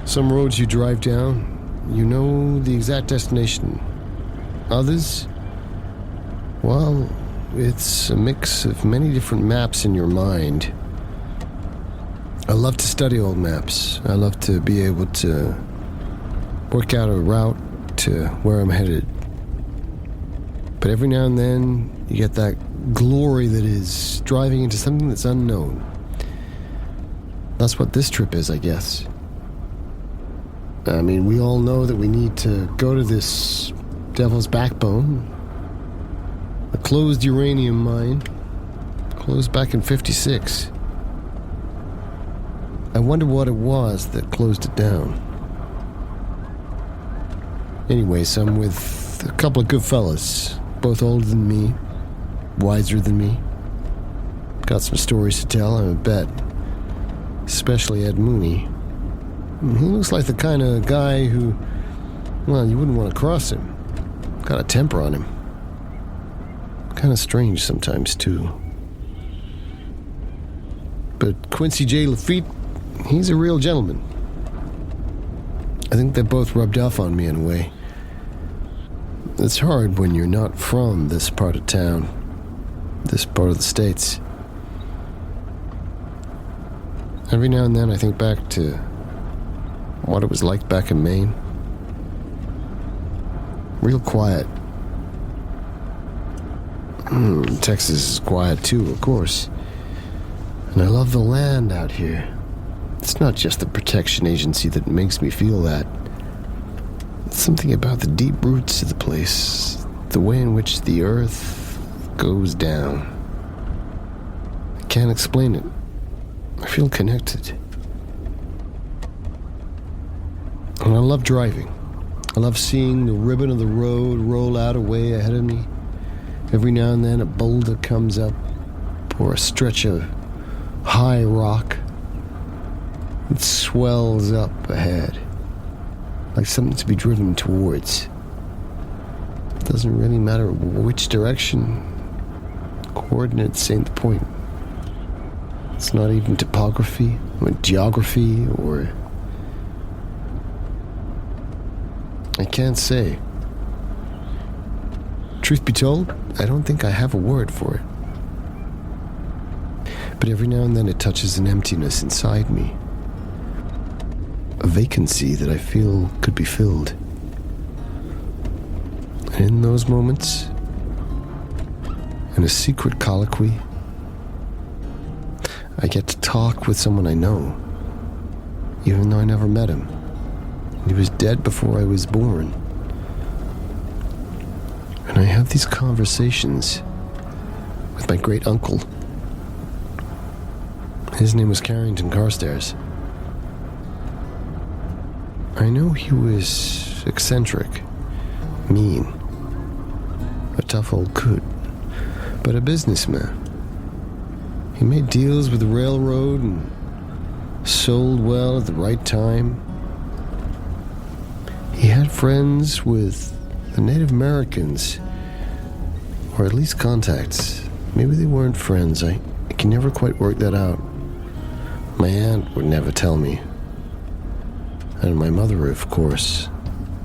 Some roads you drive down, you know the exact destination. Others, well, it's a mix of many different maps in your mind. I love to study old maps. I love to be able to work out a route to where I'm headed. But every now and then, you get that glory that is driving into something that's unknown. That's what this trip is, I guess. I mean, we all know that we need to go to this Devil's Backbone, a closed uranium mine, closed back in 56. I wonder what it was that closed it down. Anyways, I'm with a couple of good fellas, both older than me, wiser than me. Got some stories to tell, I bet. Especially Ed Mooney. He looks like the kind of guy who, well, you wouldn't want to cross him. Got a temper on him. Kind of strange sometimes, too. But Quincy J. Lafitte, he's a real gentleman. I think they both rubbed off on me in a way. It's hard when you're not from this part of town, this part of the States. Every now and then I think back to what it was like back in Maine. Real quiet. Texas is quiet too, of course. And I love the land out here. It's not just the protection agency that makes me feel that. It's something about the deep roots of the place, the way in which the earth goes down. I can't explain it. I feel connected. And I love driving. I love seeing the ribbon of the road roll out away ahead of me. Every now and then a boulder comes up, or a stretch of high rock. It swells up ahead, like something to be driven towards. It doesn't really matter which direction. Coordinates ain't the point. It's not even topography, or geography, or... I can't say. Truth be told, I don't think I have a word for it. But every now and then it touches an emptiness inside me. A vacancy that I feel could be filled. And in those moments, in a secret colloquy, I get to talk with someone I know, even though I never met him. He was dead before I was born. And I have these conversations with my great uncle. His name was Carstairs. I know he was eccentric, mean, a tough old coot, but a businessman. He made deals with the railroad and sold well at the right time. He had friends with the Native Americans, or at least contacts. Maybe they weren't friends. I can never quite work that out. My aunt would never tell me. And my mother, of course.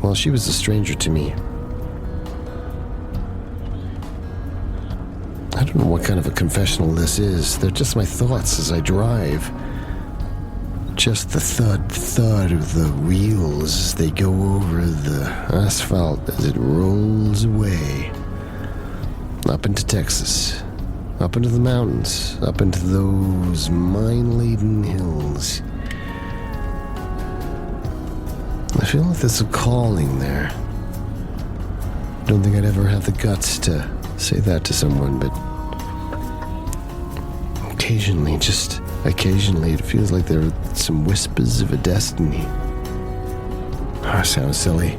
Well, she was a stranger to me. I don't know what kind of a confessional this is. They're just my thoughts as I drive. Just the thud of the wheels as they go over the asphalt as it rolls away. Up into Texas. Up into the mountains. Up into those mine-laden hills. I feel like there's a calling there. I don't think I'd ever have the guts to say that to someone, but occasionally, just occasionally, it feels like there are some whispers of a destiny. Oh, sounds silly.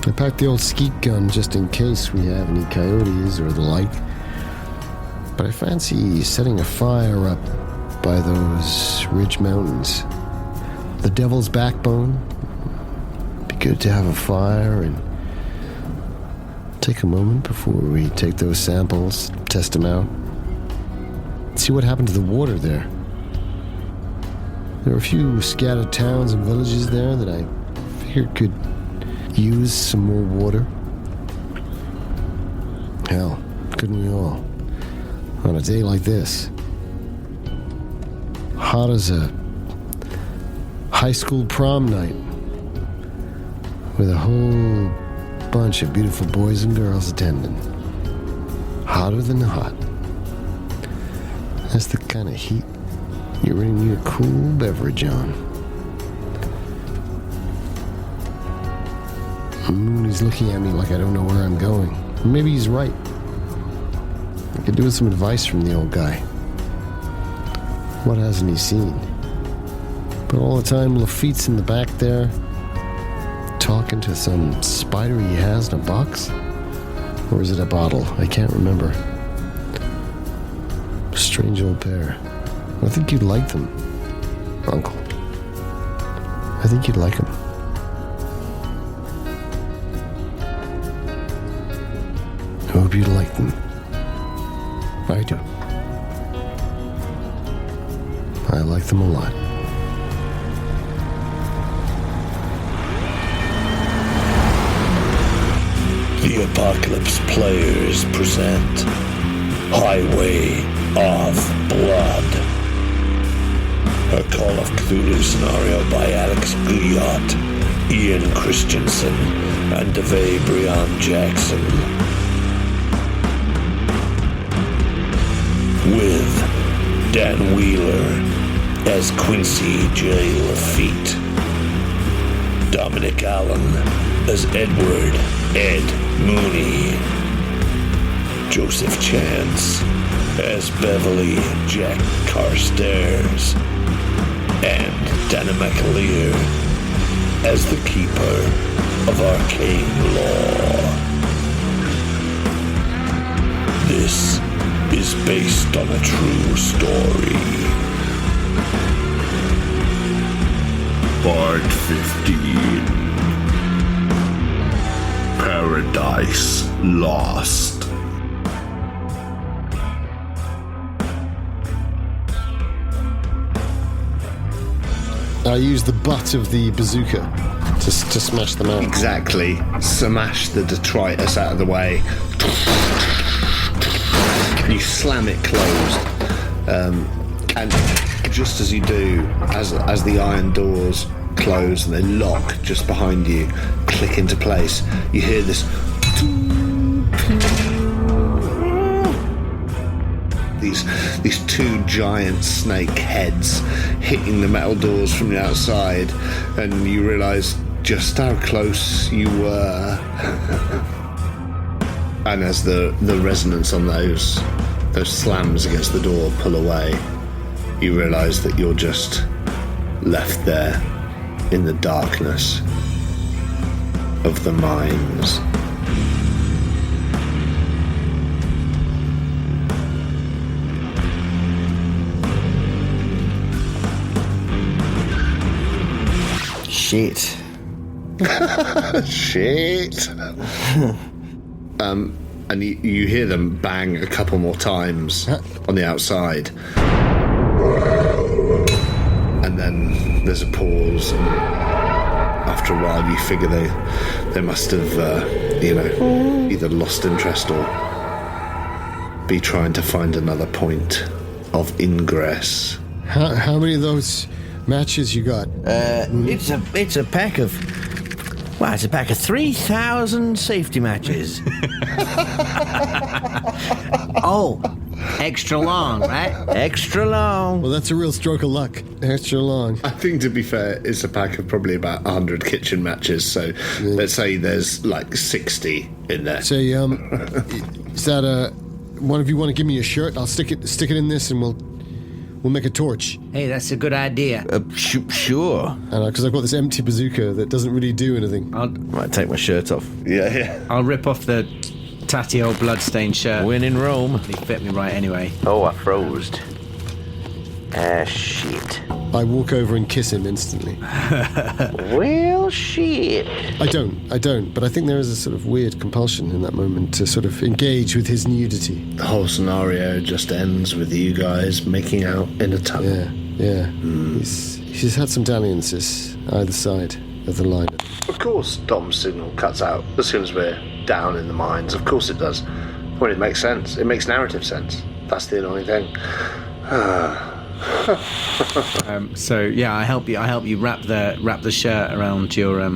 I packed the old skeet gun just in case we have any coyotes or the like. But I fancy setting a fire up by those ridge mountains. The Devil's Backbone. Be good to have a fire and take a moment before we take those samples, test them out. See what happened to the water there. There are a few scattered towns and villages there that I figured could use some more water. Hell, couldn't we all? On a day like this. Hot as a high school prom night. With a whole bunch of beautiful boys and girls attending. Hotter than hot. That's the kind of heat you really need a cool beverage on. Mooney's looking at me like I don't know where I'm going. Maybe he's right. I could do with some advice from the old guy. What hasn't he seen? But all the time, Lafitte's in the back there, talking to some spider he has in a box? Or is it a bottle? I can't remember. Strange old pair. I think you'd like them, Uncle. I think you'd like them. I hope you'd like them. I do. I like them a lot. The Apocalypse Players present Highway of Blood. A Call of Cthulhu scenario by Alex Guillotte, Ian Christiansen, and Davae Breon Jaxson. With Dan Wheeler as Quincy J. Lafitte, Dominic Allen as Edward Ed Mooney, Joseph Chance as Beverley Jack Carstairs, and Danann McAleer as the Keeper of Arcane Law. This is based on a true story. Part 15. Paradise Lost. I used the butt of the bazooka to smash them out. Exactly. Smash the detritus out of the way. You slam it closed. And just as you do, as the iron doors close and they lock just behind you, click into place, you hear this these two giant snake heads hitting the metal doors from the outside, and you realise just how close you were. And as the resonance on those slams against the door pull away, you realise that you're just left there in the darkness of the mines. Shit. Shit. And you hear them bang a couple more times on the outside. And then there's a pause, and after a while you figure they must have, either lost interest or be trying to find another point of ingress. How many of those matches you got? It's a pack of 3,000 safety matches. Oh, extra long, right? Extra long. Well, that's a real stroke of luck. Extra long. I think, to be fair, it's a pack of probably about 100 kitchen matches, so let's say there's like 60 in there. Say, is that one of you want to give me a shirt? I'll stick it in this, and we'll make a torch. Hey, that's a good idea. Sure. I know, because I've got this empty bazooka that doesn't really do anything. I might take my shirt off. Yeah. I'll rip off the tatty old bloodstained shirt. When in Rome. He fit me right anyway. Oh, I froze. Shit. I walk over and kiss him instantly. Well, shit. I don't, but I think there is a sort of weird compulsion in that moment to sort of engage with his nudity. The whole scenario just ends with you guys making out in a tunnel. Yeah. He's had some dalliances either side of the line. Of course, Dom's signal cuts out as soon as we're down in the mines. Of course it does. Well, it makes sense. It makes narrative sense. That's the annoying thing. So yeah, I help you wrap the shirt around your. Are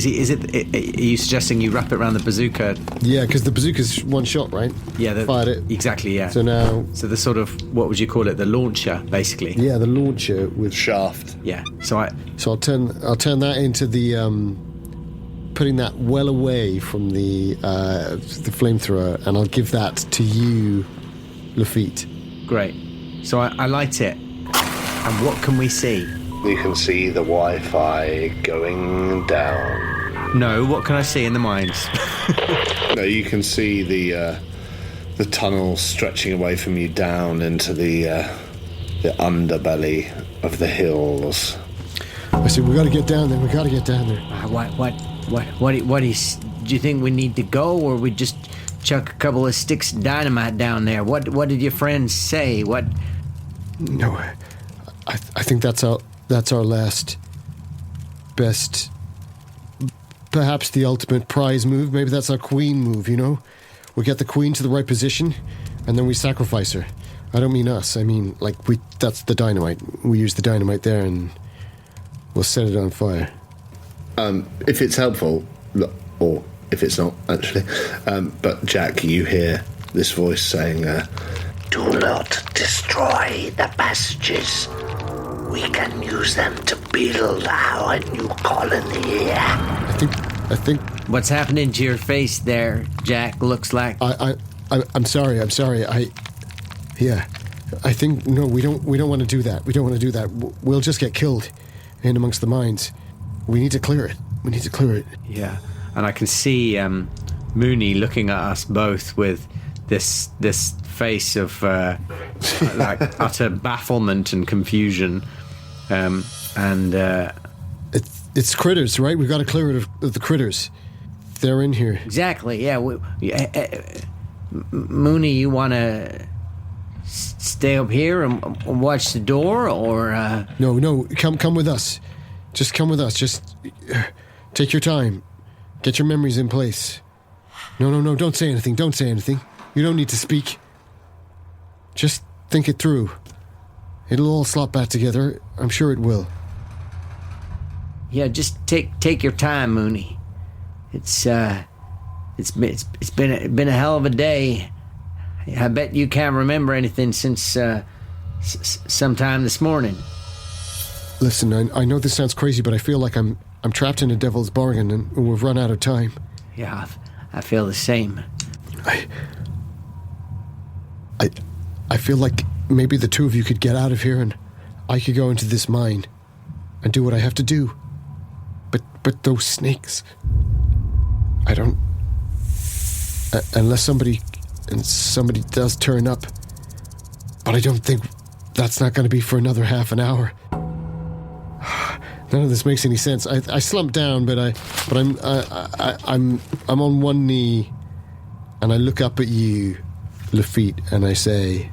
you suggesting you wrap it around the bazooka? Yeah, because the bazooka's one shot, right? Yeah, fired it. Exactly. Yeah. So now. So the sort of, what would you call it? The launcher, basically. Yeah, the launcher with shaft. Yeah. So I'll turn that into the putting that well away from the flamethrower, and I'll give that to you, Lafitte. Great. So I light it, and what can we see? You can see the Wi-Fi going down. No, what can I see in the mines? No, you can see the tunnel stretching away from you down into the underbelly of the hills. I said, we got to get down there. We got to get down there. What is? Do you think we need to go, or we just chuck a couple of sticks of dynamite down there? What did your friends say? What? No, I think that's our last best, perhaps the ultimate prize move. Maybe that's our queen move, you know? We get the queen to the right position, and then we sacrifice her. I don't mean us. I mean, that's the dynamite. We use the dynamite there, and we'll set it on fire. If it's helpful, or if it's not, actually. But Jack, you hear this voice saying, Do not destroy the passages. We can use them to build our new colony. I think. What's happening to your face there, Jack? Looks like. I'm sorry. Yeah. I think no. We don't want to do that. We don't want to do that. We'll just get killed in amongst the mines. We need to clear it. Yeah, and I can see Mooney looking at us both with this face of like utter bafflement and confusion, and it's critters, right? We've got to clear it of the critters. They're in here. Exactly. Yeah. Mooney, you want to stay up here and watch the door, or? No. Come with us. Just come with us. Just take your time. Get your memories in place. No. Don't say anything. You don't need to speak. Just think it through. It'll all slot back together. I'm sure it will. Yeah, just take your time, Mooney. It's been a hell of a day. I bet you can't remember anything since sometime this morning. Listen, I know this sounds crazy, but I feel like I'm trapped in a devil's bargain, and we've run out of time. Yeah, I feel the same. I feel like maybe the two of you could get out of here, and I could go into this mine and do what I have to do. But those snakes, I don't. Unless somebody does turn up, but I don't think that's not going to be for another half an hour. None of this makes any sense. I slumped down, but I'm on one knee, and I look up at you, Lafitte, and I say,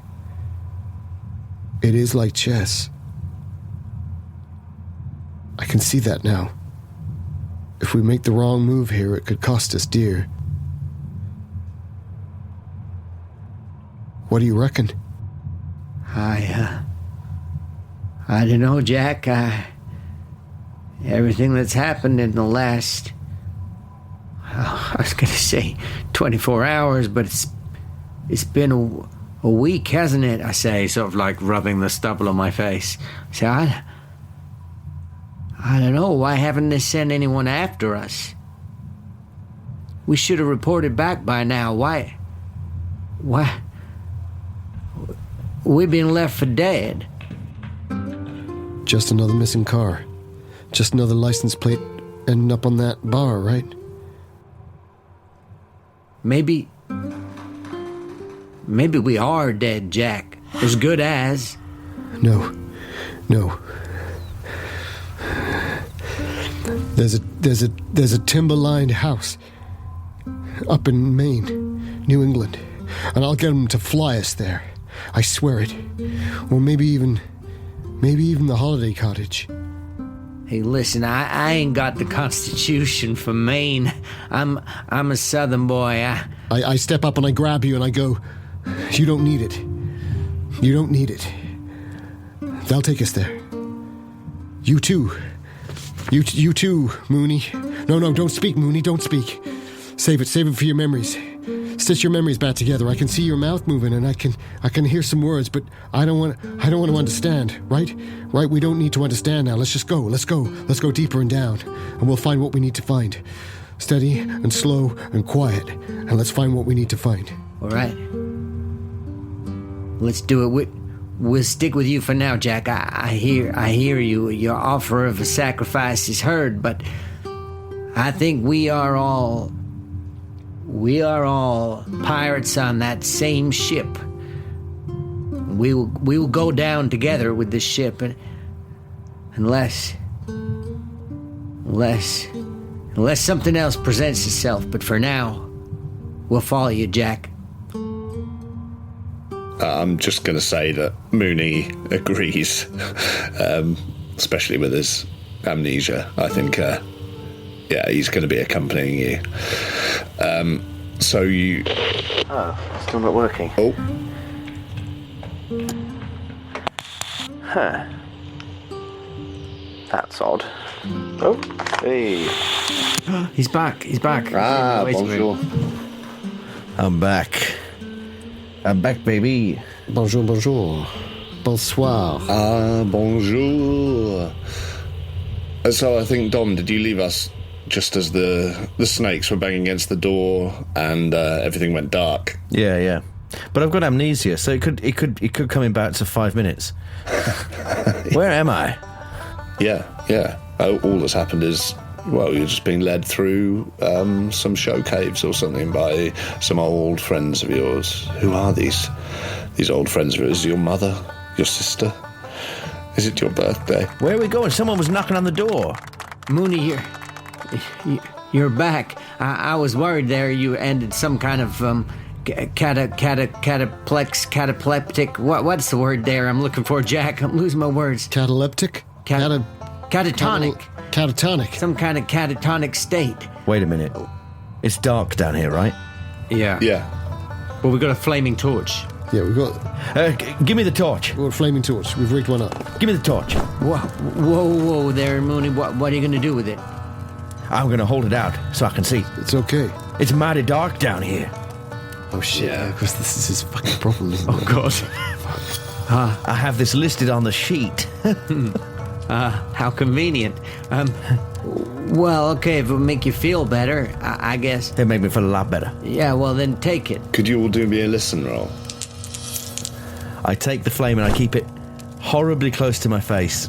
"It is like chess. I can see that now. If we make the wrong move here, it could cost us dear. What do you reckon?" I don't know, Jack. Everything that's happened in the last, I was going to say 24 hours, but it's been a week, hasn't it? I say, sort of like rubbing the stubble on my face. I say, I don't know. Why haven't they sent anyone after us? We should have reported back by now. Why? We've been left for dead. Just another missing car. Just another license plate ending up on that bar, right? Maybe we are dead, Jack. As good as. No. There's a timber-lined house up in Maine, New England, and I'll get them to fly us there. I swear it. Or maybe even Maybe even the holiday cottage. Hey, listen, I ain't got the constitution for Maine. I'm a southern boy. I step up and I grab you and I go, you don't need it. You don't need it. They'll take us there. You too. You too, Mooney. No, don't speak, Mooney, don't speak. Save it for your memories. Stitch your memories back together. I can see your mouth moving and I can hear some words, but I don't want to understand, right? Right, we don't need to understand now. Let's just go. Let's go deeper and down, and we'll find what we need to find. Steady and slow and quiet, and let's find what we need to find. All right. Let's do it. We'll stick with you for now, Jack. I hear you. Your offer of a sacrifice is heard, but I think we are all pirates on that same ship. We will go down together with this ship, unless something else presents itself. But for now, we'll follow you, Jack. I'm just going to say that Mooney agrees, especially with his amnesia. I think, he's going to be accompanying you. So you... Oh, still not working. Oh. Huh. That's odd. Oh, hey. He's back. Ah, bonjour. I'm back, baby. Bonjour. Bonsoir. Ah, bonjour. So I think, Dom, did you leave us just as the snakes were banging against the door and everything went dark? Yeah. But I've got amnesia, so it could come in back to 5 minutes. Where am I? Yeah. All that's happened is, well, you're just being led through some show caves or something by some old friends of yours. Who are these old friends of yours? Your mother? Your sister? Is it your birthday? Where are we going? Someone was knocking on the door. Mooney, you're back. I was worried there you ended some kind of cataplectic. What's the word there I'm looking for, Jack? I'm losing my words. Cataleptic? Catatonic. Catatonic. Some kind of catatonic state. Wait a minute. It's dark down here, right? Yeah. Well, we've got a flaming torch. Yeah, we've got... give me the torch. We've got a flaming torch. We've rigged one up. Give me the torch. Whoa there, Mooney. What are you going to do with it? I'm going to hold it out so I can see. It's okay. It's mighty dark down here. Oh, shit. Yeah, because this is his fucking problem, isn't it? Oh, God. I have this listed on the sheet. How convenient. Well, okay, if it'll make you feel better, I guess. They make me feel a lot better. Yeah, well, then take it. Could you all do me a listen roll? I take the flame and I keep it horribly close to my face.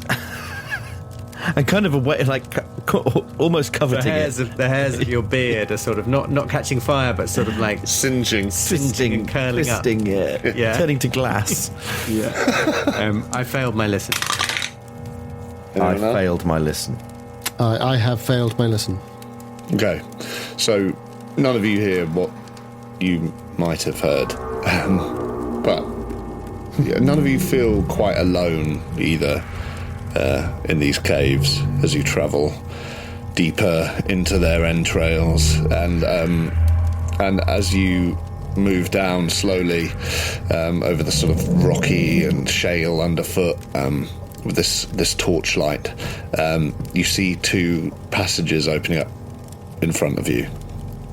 And kind of away, like almost coveting it. The hairs of your beard are sort of not catching fire, but sort of like Singeing and curling twisting, up. Yeah. Turning to glass. Yeah. I failed my listen. Anyone else? Failed my listen. I have failed my listen. Okay, so none of you hear what you might have heard, but none of you feel quite alone either in these caves as you travel deeper into their entrails, and as you move down slowly over the sort of rocky and shale underfoot. With this torchlight, you see two passages opening up in front of you,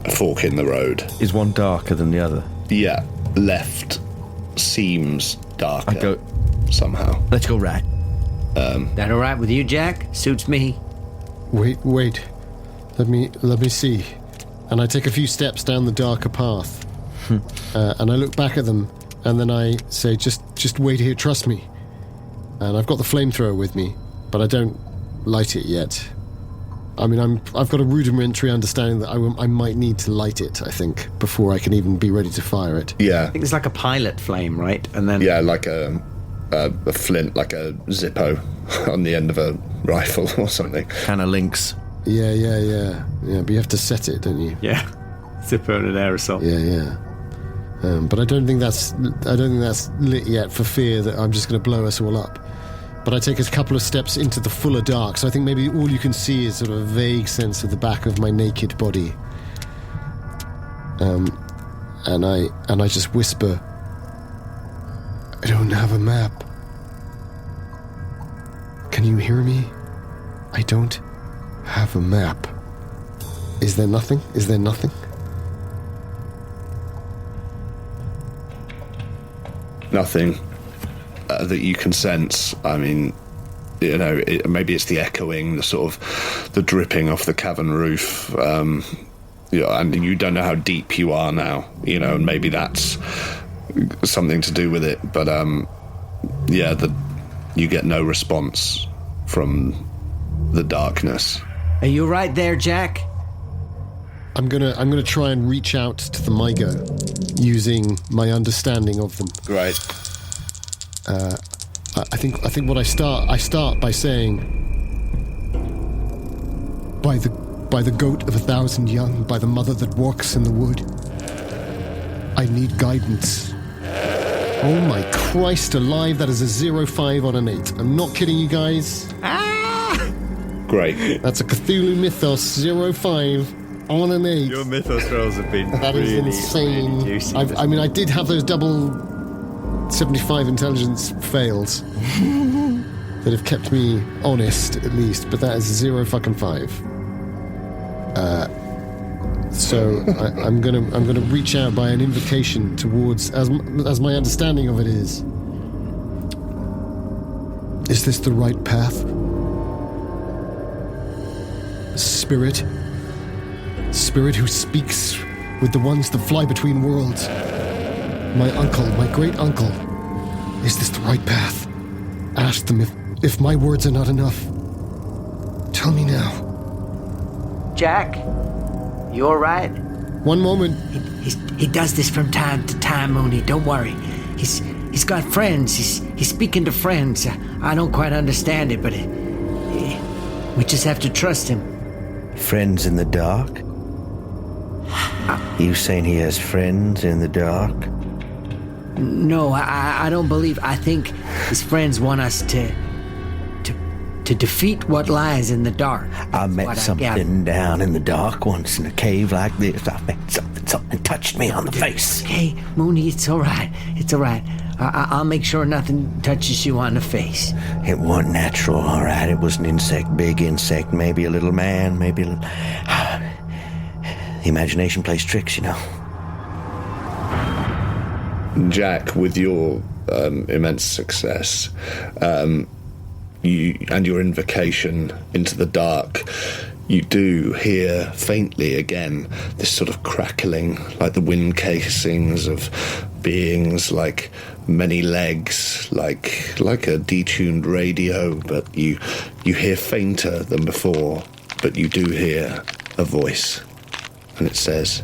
a fork in the road. Is one darker than the other? Yeah, left seems darker. I go somehow. Let's go right. That all right with you, Jack? Suits me. Wait. Let me see. And I take a few steps down the darker path, and I look back at them, and then I say, "Just wait here. Trust me." And I've got the flamethrower with me, but I don't light it yet. I mean, I've got a rudimentary understanding that I might need to light it, I think, before I can even be ready to fire it. Yeah. I think it's like a pilot flame, right? And then like a flint, like a Zippo on the end of a rifle or something. Kind of links. Yeah. But you have to set it, don't you? Yeah. Zippo and an aerosol. Yeah. But I don't think that's lit yet for fear that I'm just going to blow us all up. but I take a couple of steps into the fuller dark, so I think maybe all you can see is sort of a vague sense of the back of my naked body. And I just whisper, I don't have a map. Can you hear me? I don't have a map. Is there nothing? Is there nothing? Nothing that you can sense. I mean, you know, maybe it's the echoing, the sort of the dripping off the cavern roof. You know, and you don't know how deep you are now, you know, and maybe that's something to do with it. But yeah, you get no response from the darkness. Are you right there, Jack? I'm gonna try and reach out to the Myga using my understanding of them. Right. I think what I start by saying, by the goat of 1,000 young, by the mother that walks in the wood, I need guidance. Oh my Christ alive, that is a 0.5 on an 8. I'm not kidding you guys. Great. That's a Cthulhu Mythos 0.5 on an 8. Your mythos rolls have been That is insane. Really juicy. I mean, I did have those double 75 intelligence fails that have kept me honest, at least, but that is 0.5. So I'm gonna reach out by an invocation towards, as my understanding of it is. Is this the right path? Spirit who speaks with the ones that fly between worlds. My uncle, my great uncle. Is this the right path? Ask them if my words are not enough. Tell me now. Jack, you all right? One moment. He does this from time to time, Mooney. Don't worry. He's got friends. He's speaking to friends. I don't quite understand it, but we just have to trust him. Friends in the dark? You saying he has friends in the dark? No, I don't believe. I think his friends want us to defeat what lies in the dark. I met something down in the dark once in a cave like this. I met something touched me on the face. Hey, Mooney, it's all right. It's all right. I'll make sure nothing touches you on the face. It wasn't natural, all right. It was an insect, big insect, maybe a little man, maybe a little... The imagination plays tricks, you know. Jack, with your immense success, you and your invocation into the dark, you do hear faintly again this sort of crackling, like the wind casings of beings, like many legs, like a detuned radio, but you hear fainter than before, but you do hear a voice, and it says,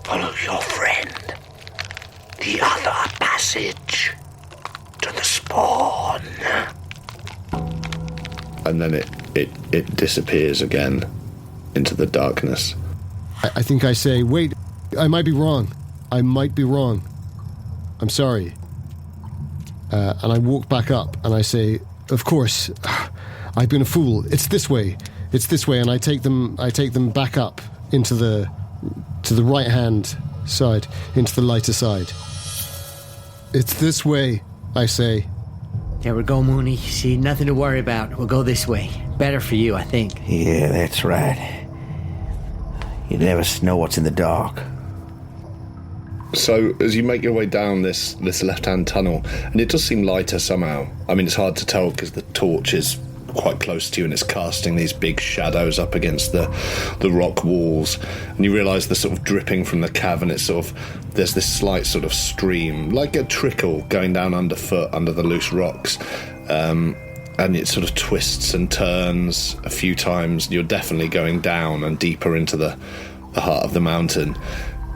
"Follow your friend. The other passage to the spawn." And then it disappears again into the darkness. I think I say, wait, I might be wrong. I'm sorry. And I walk back up and I say, of course, I've been a fool. It's this way. And I take them back up to the right hand side, into the lighter side. It's this way, I say. There we go, Mooney. See, nothing to worry about. We'll go this way. Better for you, I think. Yeah, that's right. You never know what's in the dark. So, as you make your way down this left-hand tunnel, and it does seem lighter somehow. I mean, it's hard to tell because the torch is quite close to you and it's casting these big shadows up against the rock walls. And you realise the sort of dripping from the cavern, it's sort of... There's this slight sort of stream, like a trickle going down underfoot, under the loose rocks. And it sort of twists and turns a few times. You're definitely going down and deeper into the heart of the mountain.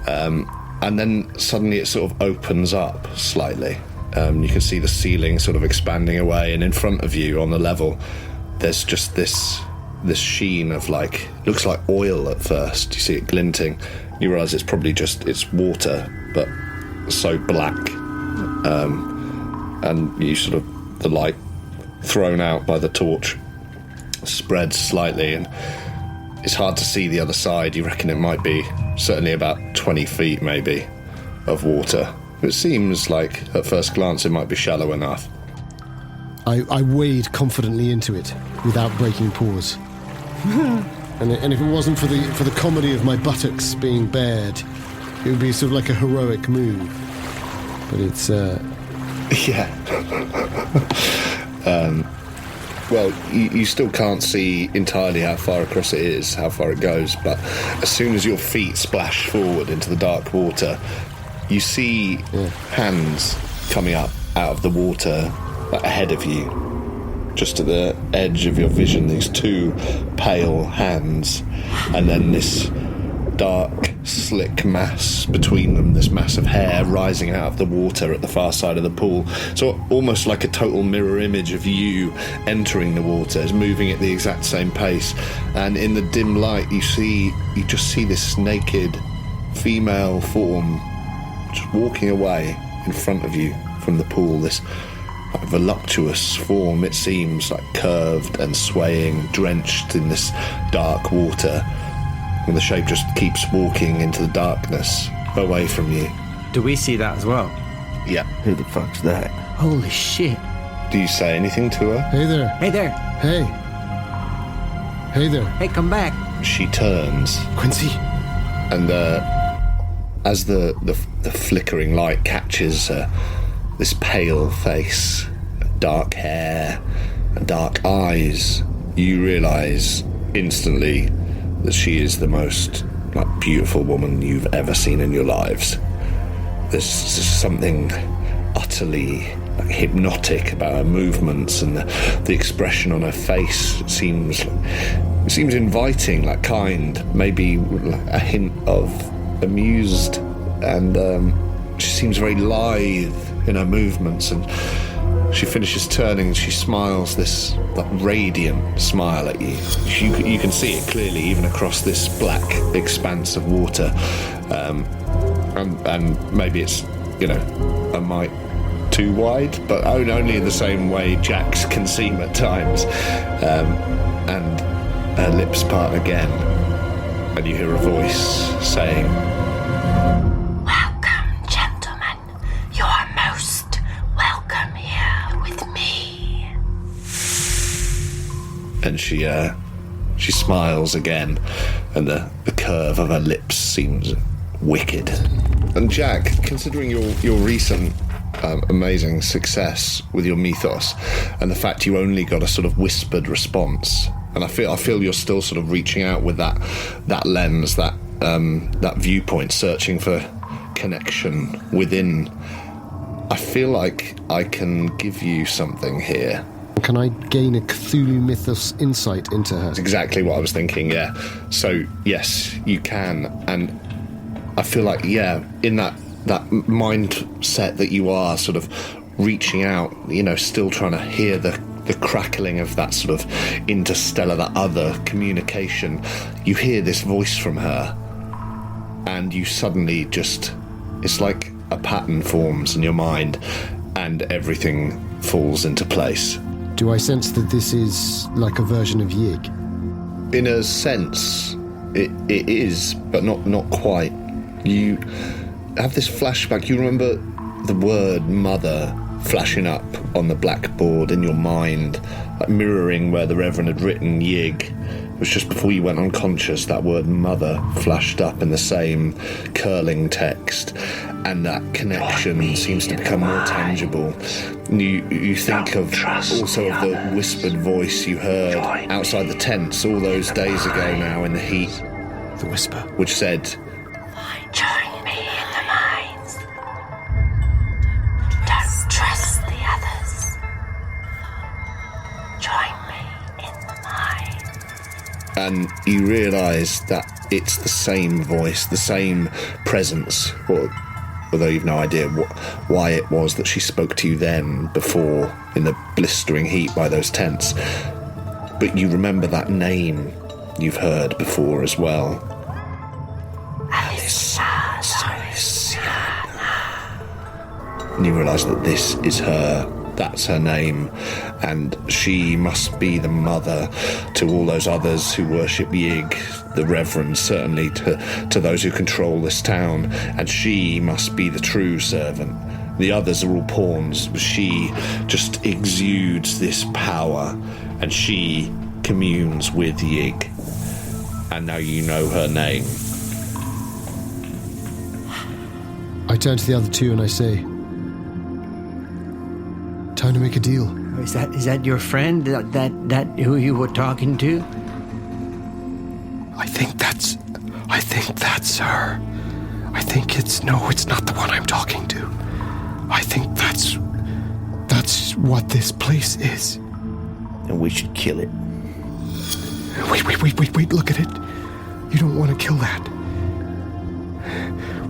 And then suddenly it sort of opens up slightly. You can see the ceiling sort of expanding away, and in front of you on the level, there's just this sheen of, like, looks like oil at first. You see it glinting. You realise it's probably just, it's water, but so black. and you sort of, the light thrown out by the torch spreads slightly, and it's hard to see the other side. You reckon it might be certainly about 20 feet maybe of water. It seems like at first glance it might be shallow enough. I wade confidently into it without breaking pause. and if it wasn't for the comedy of my buttocks being bared, it would be sort of like a heroic move. But it's yeah. Well, you still can't see entirely how far across it is, how far it goes, but as soon as your feet splash forward into the dark water, you see hands coming up out of the water ahead of you, just at the edge of your vision, these two pale hands, and then this dark, slick mass between them, this mass of hair rising out of the water at the far side of the pool. So almost like a total mirror image of you entering the water, is moving at the exact same pace. And in the dim light, you just see this naked female form just walking away in front of you from the pool, this like voluptuous form, it seems, like curved and swaying, drenched in this dark water. And the shape just keeps walking into the darkness, away from you. Do we see that as well? Yeah. Who the fuck's that? Holy shit. Do you say anything to her? Hey there. Hey there. Hey. Hey there. Hey, come back. She turns. Quincy. And as the flickering light catches this pale face, dark hair, and dark eyes, you realise instantly that she is the most beautiful woman you've ever seen in your lives. There's something utterly hypnotic about her movements, and the expression on her face seems inviting, kind, maybe a hint of amused, and she seems very lithe in her movements, and she finishes turning and she smiles this radiant smile at you. You can see it clearly even across this black expanse of water, and maybe it's a mite too wide, but only in the same way Jax can seem at times. And her lips part again, and you hear a voice saying, "Welcome, gentlemen. You're most welcome here with me." And she smiles again, and the curve of her lips seems wicked. And Jack, considering your recent amazing success with your mythos, and the fact you only got a sort of whispered response, and I feel you're still sort of reaching out with that lens, that viewpoint, searching for connection within. I feel like I can give you something here. Can I gain a Cthulhu mythos insight into her? That's exactly what I was thinking, yeah. So, yes, you can. And I feel like, yeah, in that mindset that you are sort of reaching out, still trying to hear the crackling of that sort of interstellar, that other communication, you hear this voice from her, and you suddenly just, it's like a pattern forms in your mind, and everything falls into place. Do I sense that this is like a version of Yig? In a sense, it is, but not quite. You have this flashback. You remember the word mother flashing up on the blackboard in your mind, mirroring where the Reverend had written Yig. It was just before you went unconscious, that word mother flashed up in the same curling text, and that connection seems to become more tangible. You think of also of the whispered voice you heard outside the tents all those days ago now in the heat. The whisper. Which said, "Join me in the mines. Don't trust the others. Join me in the mines." and you realise that it's the same voice, the same presence, although you've no idea why it was that she spoke to you then, before, in the blistering heat by those tents. But you remember that name you've heard before as well. And you realise that this is her. That's her name, and she must be the mother to all those others who worship Yig, the reverend certainly to those who control this town, and she must be the true servant. The others are all pawns. She just exudes this power, and she communes with Yig. And now you know her name. I turn to the other two and I say, time to make a deal. Is that your friend? That who you were talking to? I think that's her. I think it's not the one I'm talking to. I think that's what this place is. And we should kill it. Wait, look at it. You don't want to kill that.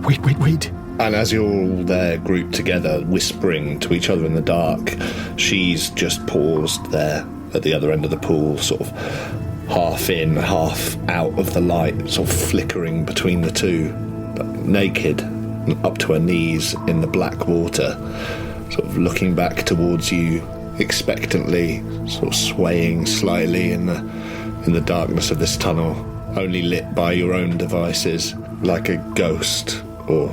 Wait. And as you're all there grouped together, whispering to each other in the dark, she's just paused there at the other end of the pool, sort of half in, half out of the light, sort of flickering between the two, but naked, up to her knees in the black water, sort of looking back towards you expectantly, sort of swaying slightly in the darkness of this tunnel, only lit by your own devices, like a ghost or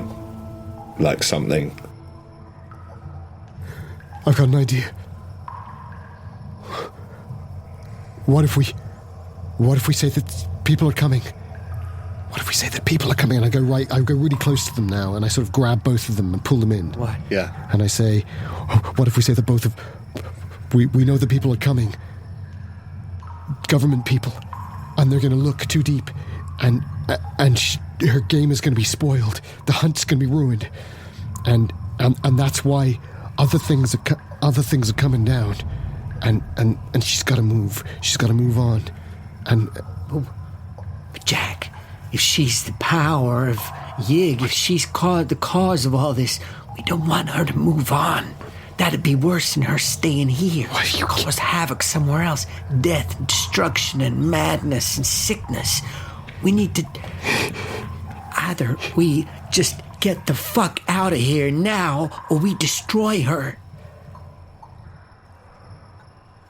like something. I've got an idea. What if we say that people are coming? What if we say that people are coming? And I go really close to them now, and I sort of grab both of them and pull them in. What? Yeah. And I say, what if we say that both of... We know the people are coming. Government people. And they're going to look too deep. And her game is going to be spoiled. The hunt's going to be ruined. And that's why other things are coming down. And she's got to move. She's got to move on. And... But Jack, if she's the power of Yig, if she's the cause of all this, we don't want her to move on. That'd be worse than her staying here. Cause havoc somewhere else. Death and destruction and madness and sickness. We need to... Either we just get the fuck out of here now, or we destroy her.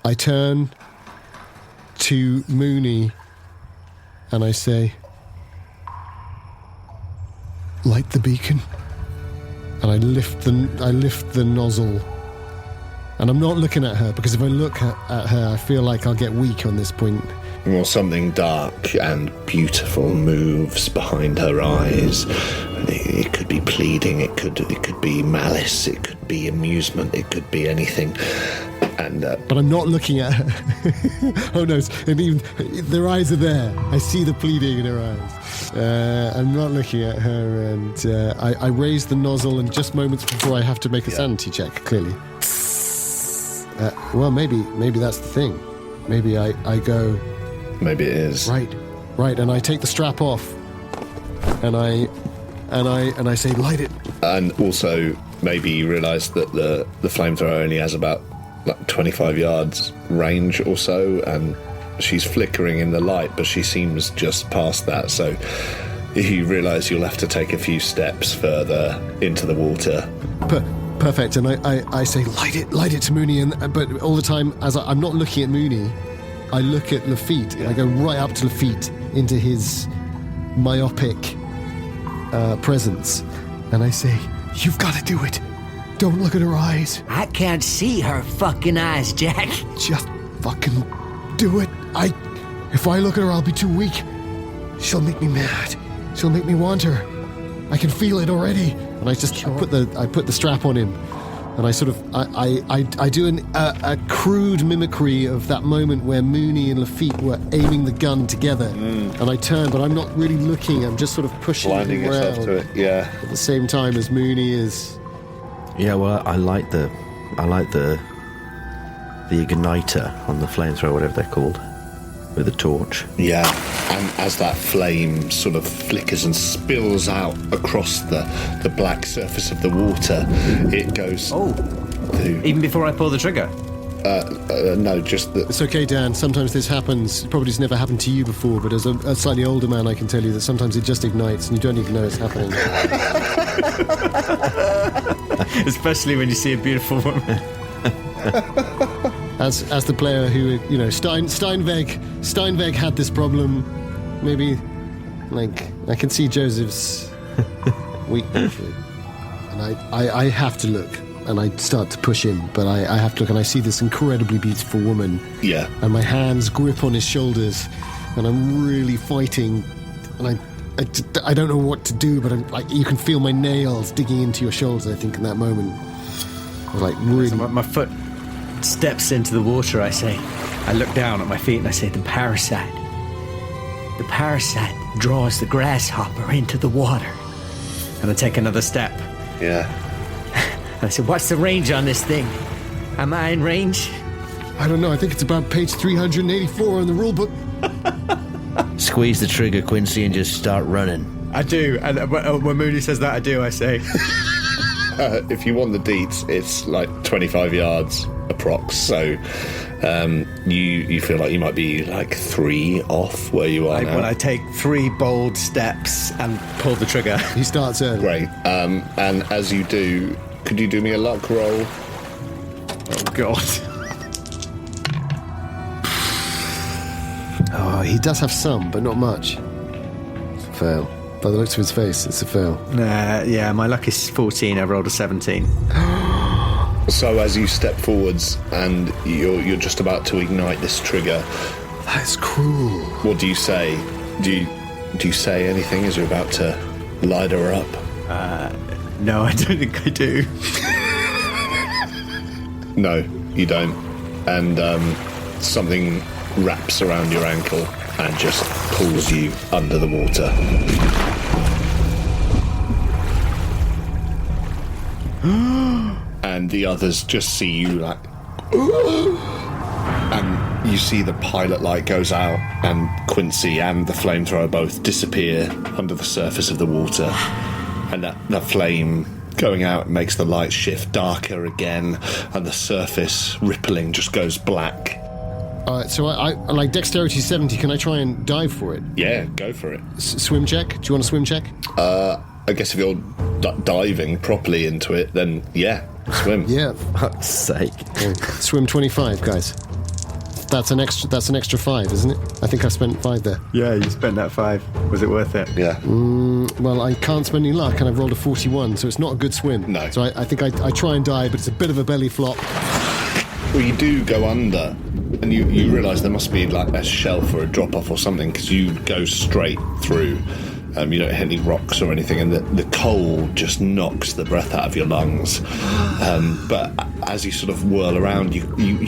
I turn to Mooney and I say, light the beacon. And I lift the nozzle. And I'm not looking at her, because if I look at her, I feel like I'll get weak on this point. Well, something dark and beautiful moves behind her eyes. It could be pleading, it could be malice, it could be amusement, it could be anything. And but I'm not looking at her. Oh no! Even their eyes are there. I see the pleading in her eyes. I'm not looking at her, and I raise the nozzle, and just moments before I have to make a sanity check. Clearly. Well, maybe that's the thing. Maybe I go. Maybe it is. Right, and I take the strap off, and I say, light it. And also, maybe you realise that the flamethrower only has about 25 yards range or so, and she's flickering in the light, but she seems just past that. So you realise you'll have to take a few steps further into the water. Perfect, and I say, light it to Mooney, but all the time, as I'm not looking at Mooney, I look at Lafitte, and I go right up to Lafitte into his myopic presence, and I say, you've got to do it. Don't look at her eyes. I can't see her fucking eyes, Jack. Just fucking do it. If I look at her, I'll be too weak. She'll make me mad. She'll make me want her. I can feel it already. And I put the strap on him, and I sort of I do a crude mimicry of that moment where Mooney and Lafitte were aiming the gun together, and I turn, but I'm not really looking. I'm just sort of pushing Blinding him around yourself to it, yeah. At the same time as Mooney is. Yeah, well, I like the igniter on the flamethrower, whatever they're called, with the torch. Yeah, and as that flame sort of flickers and spills out across the black surface of the water, it goes... Even before I pull the trigger? No, just that... It's okay, Dan. Sometimes this happens. It probably has never happened to you before, but as a slightly older man, I can tell you that sometimes it just ignites and you don't even know it's happening. Especially when you see a beautiful woman. As the player who, Steinweg had this problem, maybe, I can see Joseph's weakness. And I have to look, and I start to push him, but I have to look, and I see this incredibly beautiful woman. Yeah. And my hands grip on his shoulders, and I'm really fighting, and I don't know what to do, but you can feel my nails digging into your shoulders, I think, in that moment. I was really... So my foot steps into the water, I say. I look down at my feet and I say, the parasite draws the grasshopper into the water. And I take another step. Yeah. And I said, what's the range on this thing? Am I in range? I don't know, I think it's about page 384 in the rulebook. Squeeze the trigger, Quincy, and just start running. I do, and when Mooney says that, I do, I say. If you want the deets, it's 25 yards approx, so you feel like you might be 3 off where you are now. When I take 3 bold steps and pull the trigger. He starts early. Great. And as you do, could you do me a luck roll? Oh, God. Oh, he does have some, but not much. It's a fail. By the looks of his face, it's a fail. Yeah, my luck is 14. I rolled a 17. So as you step forwards and you're just about to ignite this trigger, that's cruel. What do you say? Do you say anything as you're about to light her up? No, I don't think I do. No, you don't. And something wraps around your ankle and just pulls you under the water. And the others just see you and you see the pilot light goes out and Quincy and the flamethrower both disappear under the surface of the water, and that flame going out makes the light shift darker again and the surface rippling just goes black. So I like dexterity 70. Can I try and dive for it? Yeah, go for it. Swim check? Do you want a swim check? I guess if you're diving properly into it, then yeah, swim. Yeah. For fuck's sake. Swim 25, guys. That's an extra 5, isn't it? I think I spent 5 there. Yeah, you spent that 5. Was it worth it? Yeah. Well, I can't spend any luck, and I've rolled a 41, so it's not a good swim. No. So I think I try and dive, but it's a bit of a belly flop. Well, you do go under, and you realise there must be a shelf or a drop-off or something, because you go straight through. You don't hit any rocks or anything, and the cold just knocks the breath out of your lungs. But as you sort of whirl around, you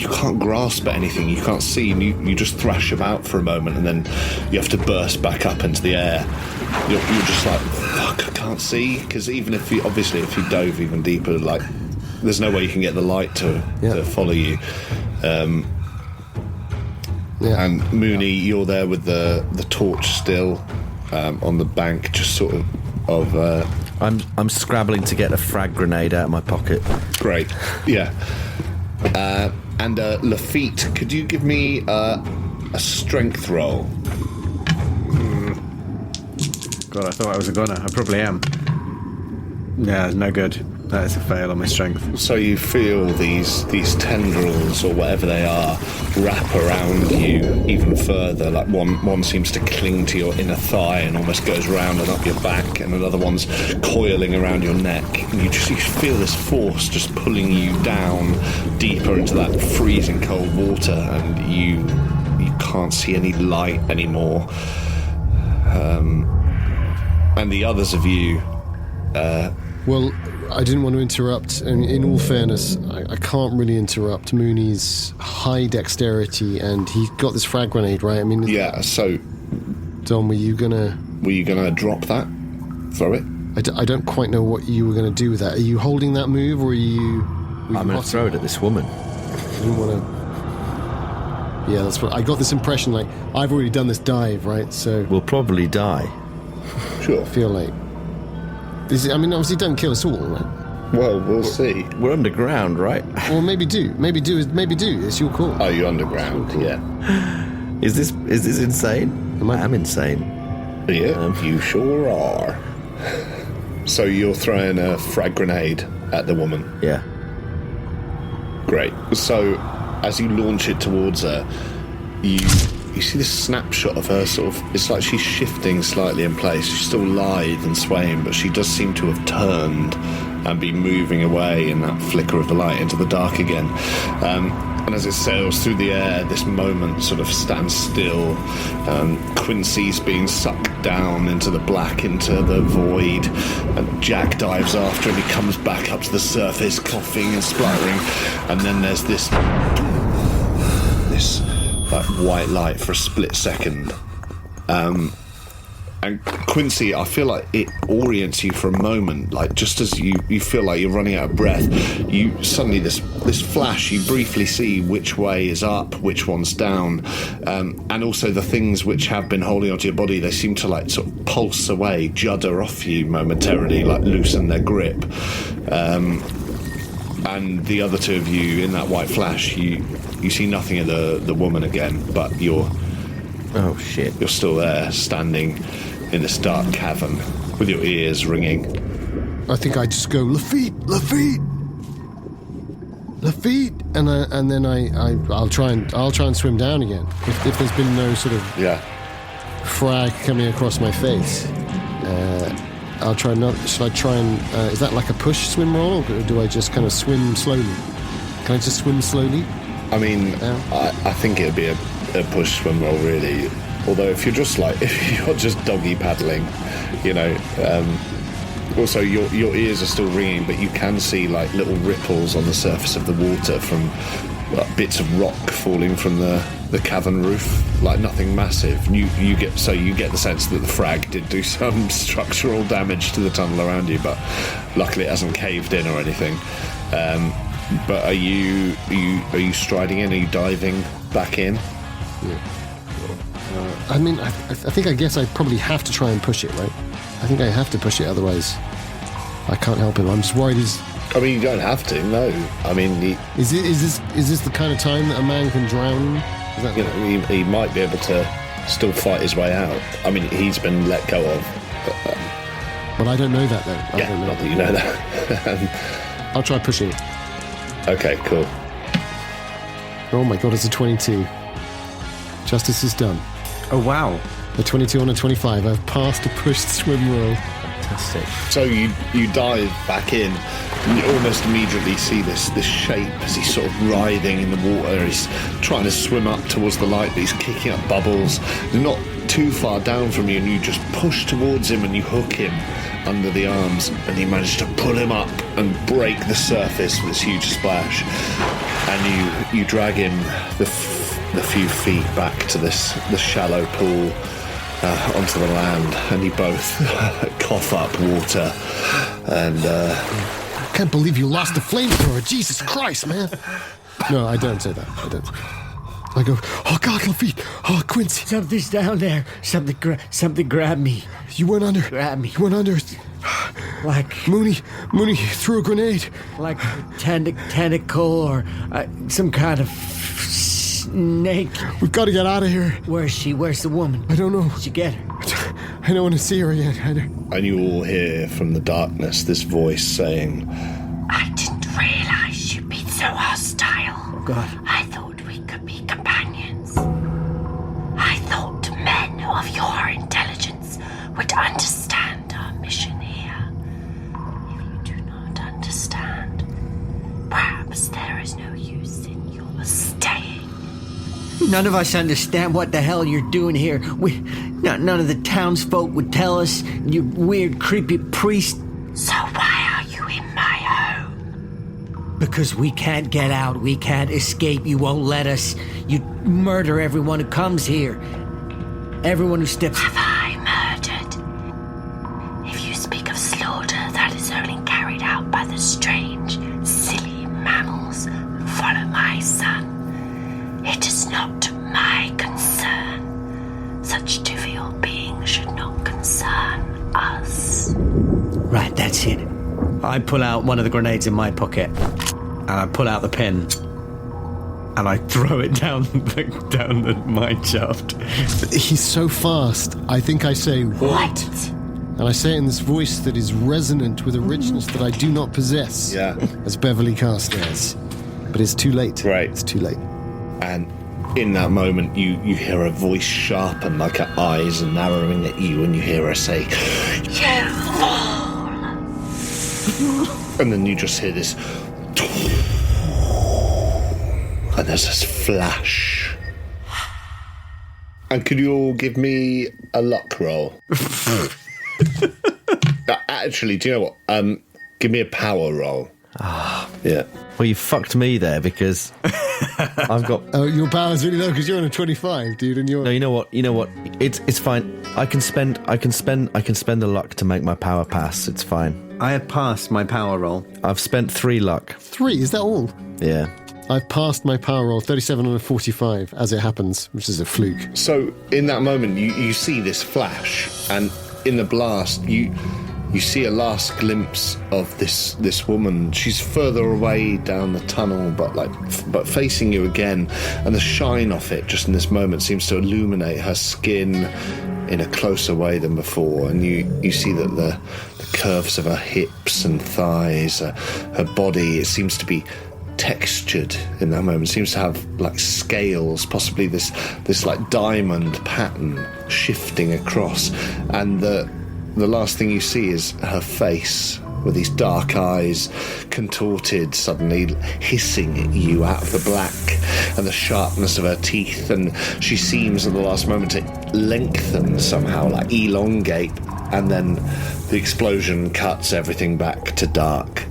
can't grasp at anything, you can't see, and you just thrash about for a moment, and then you have to burst back up into the air. You're just fuck, I can't see, because even if you dove even deeper, there's no way you can get the light to follow you. And Mooney, you're there with the torch still. On the bank, just sort of I'm scrabbling to get a frag grenade out of my pocket. Great, yeah. And Lafitte, could you give me a strength roll? God, I thought I was a gunner. I probably am. Yeah, it's no good. That is a fail on my strength. So you feel these tendrils, or whatever they are, wrap around you even further. One seems to cling to your inner thigh and almost goes round and up your back, and another one's coiling around your neck. And you feel this force just pulling you down deeper into that freezing cold water, and you can't see any light anymore. And the others of you... Well, I didn't want to interrupt, and in all fairness, I can't really interrupt Mooney's high dexterity, and he got this frag grenade, right? I mean... Yeah, so... Dom, were you gonna drop that? Throw it? I don't quite know what you were gonna do with that. Are you holding that move, or are you... I'm gonna throw it at this woman. I didn't want to... Yeah, that's what... I got this impression, I've already done this dive, right? So... We'll probably die. Sure. I feel like... obviously don't kill us all, right? Well, we'll see. We're underground, right? Well, maybe do. It's your call. Oh, you're underground, yeah. Is this insane? I am insane. Yeah, you sure are. So you're throwing a frag grenade at the woman. Yeah. Great. So, as you launch it towards her, you see this snapshot of her sort of... It's like she's shifting slightly in place. She's still lithe and swaying, but she does seem to have turned and be moving away in that flicker of the light into the dark again. And as it sails through the air, this moment sort of stands still. Quincy's being sucked down into the black, into the void, and Jack dives after and he comes back up to the surface, coughing and spluttering. And then there's this like white light for a split second. And Quincy, I feel like it orients you for a moment, like just as you feel like you're running out of breath, you suddenly this flash, you briefly see which way is up, which one's down, and also the things which have been holding onto your body, they seem to like sort of pulse away, judder off you momentarily, like loosen their grip. And the other two of you in that white flash, you see nothing of the woman again, but you're still there, standing in this dark cavern with your ears ringing. I think I just go, Lafitte, and then I'll try and swim down again. If there's been no sort of frag coming across my face, I'll try not. Should I try and? Is that like a push swim roll, or do I just kind of swim slowly? Can I just swim slowly? I mean, I think it'd be a push swim roll, really. Although if you're just doggy paddling, you know. Also, your ears are still ringing, but you can see like little ripples on the surface of the water from bits of rock falling from the cavern roof. Like nothing massive. You get the sense that the frag did do some structural damage to the tunnel around you, but luckily it hasn't caved in or anything. But are you striding in? Are you diving back in? Yeah. I mean, I guess I probably have to try and push it, right? I think I have to push it, otherwise I can't help him. I'm just worried I mean, you don't have to, no. I mean... Is this the kind of time that a man can drown? Is that he might be able to still fight his way out. I mean, he's been let go of. But I don't know that, though. Not that you know that. I'll try pushing it. Okay, cool. Oh my god, it's a 22. Justice is done. Oh, wow. A 22 on a 25. I've passed a pushed swim roll. Fantastic. So you dive back in, and you almost immediately see this shape as he's sort of writhing in the water. He's trying to swim up towards the light, but he's kicking up bubbles. They're not too far down from you, and you just push towards him and you hook him under the arms, and you manage to pull him up and break the surface with this huge splash. And you drag him the few feet back to the shallow pool onto the land, and you both cough up water. And I can't believe you lost the flamethrower. Jesus Christ, man. No, I don't say that. I don't. I go, oh God, Lafitte. Oh, Quincy. Something's down there. Something grabbed me. You went under. Grabbed me. You went under. Like Mooney threw a grenade. Like a tentacle or some kind of snake. We've got to get out of here. Where is she? Where's the woman? I don't know. Did you get her? I don't want to see her again. And you all hear from the darkness this voice saying, I didn't realize you'd be so hostile. Oh, God. I thought we could be companions. I thought men of your intelligence would understand our mission here. If you do not understand, perhaps there is no use in your staying. None of us understand what the hell you're doing here. None of the townsfolk would tell us. You weird, creepy priest. So why are you in my home? Because we can't get out. We can't escape. You won't let us. You murder everyone who comes here. Everyone who steps... Have I murdered? If you speak of slaughter, that is only carried out by the strange, silly mammals who follow my son. It is not my concern. Such trivial beings should not concern us. Right, that's it. I pull out one of the grenades in my pocket, and I pull out the pin, and I throw it down the mine shaft. He's so fast. I think I say, What? And I say it in this voice that is resonant with a richness that I do not possess as Beverley Carstairs. But it's too late. Right. It's too late. And in that moment, you hear her voice sharpen, like her eyes are narrowing at you, and you hear her say, You fool! And then you just hear this, and there's this flash. And could you all give me a luck roll? Actually, do you know what? Give me a power roll. Yeah. Well, you fucked me there because I've got. Oh, your power's really low because you're on a 25, dude, and you're. No, you know what? It's fine. I can spend the luck to make my power pass. It's fine. I have passed my power roll. I've spent 3 luck. 3? Is that all? Yeah. I've passed my power roll, 37 on a 45, as it happens, which is a fluke. So in that moment, you see this flash, and in the blast, you see a last glimpse of this woman. She's further away down the tunnel, but facing you again, and the shine off it just in this moment seems to illuminate her skin in a closer way than before, and you see that the curves of her hips and thighs, her body, it seems to be textured in that moment. It seems to have like scales, possibly this like diamond pattern shifting across, and the last thing you see is her face with these dark eyes contorted, suddenly hissing at you out of the black, and the sharpness of her teeth, and she seems at the last moment to lengthen somehow, like elongate, and then the explosion cuts everything back to dark.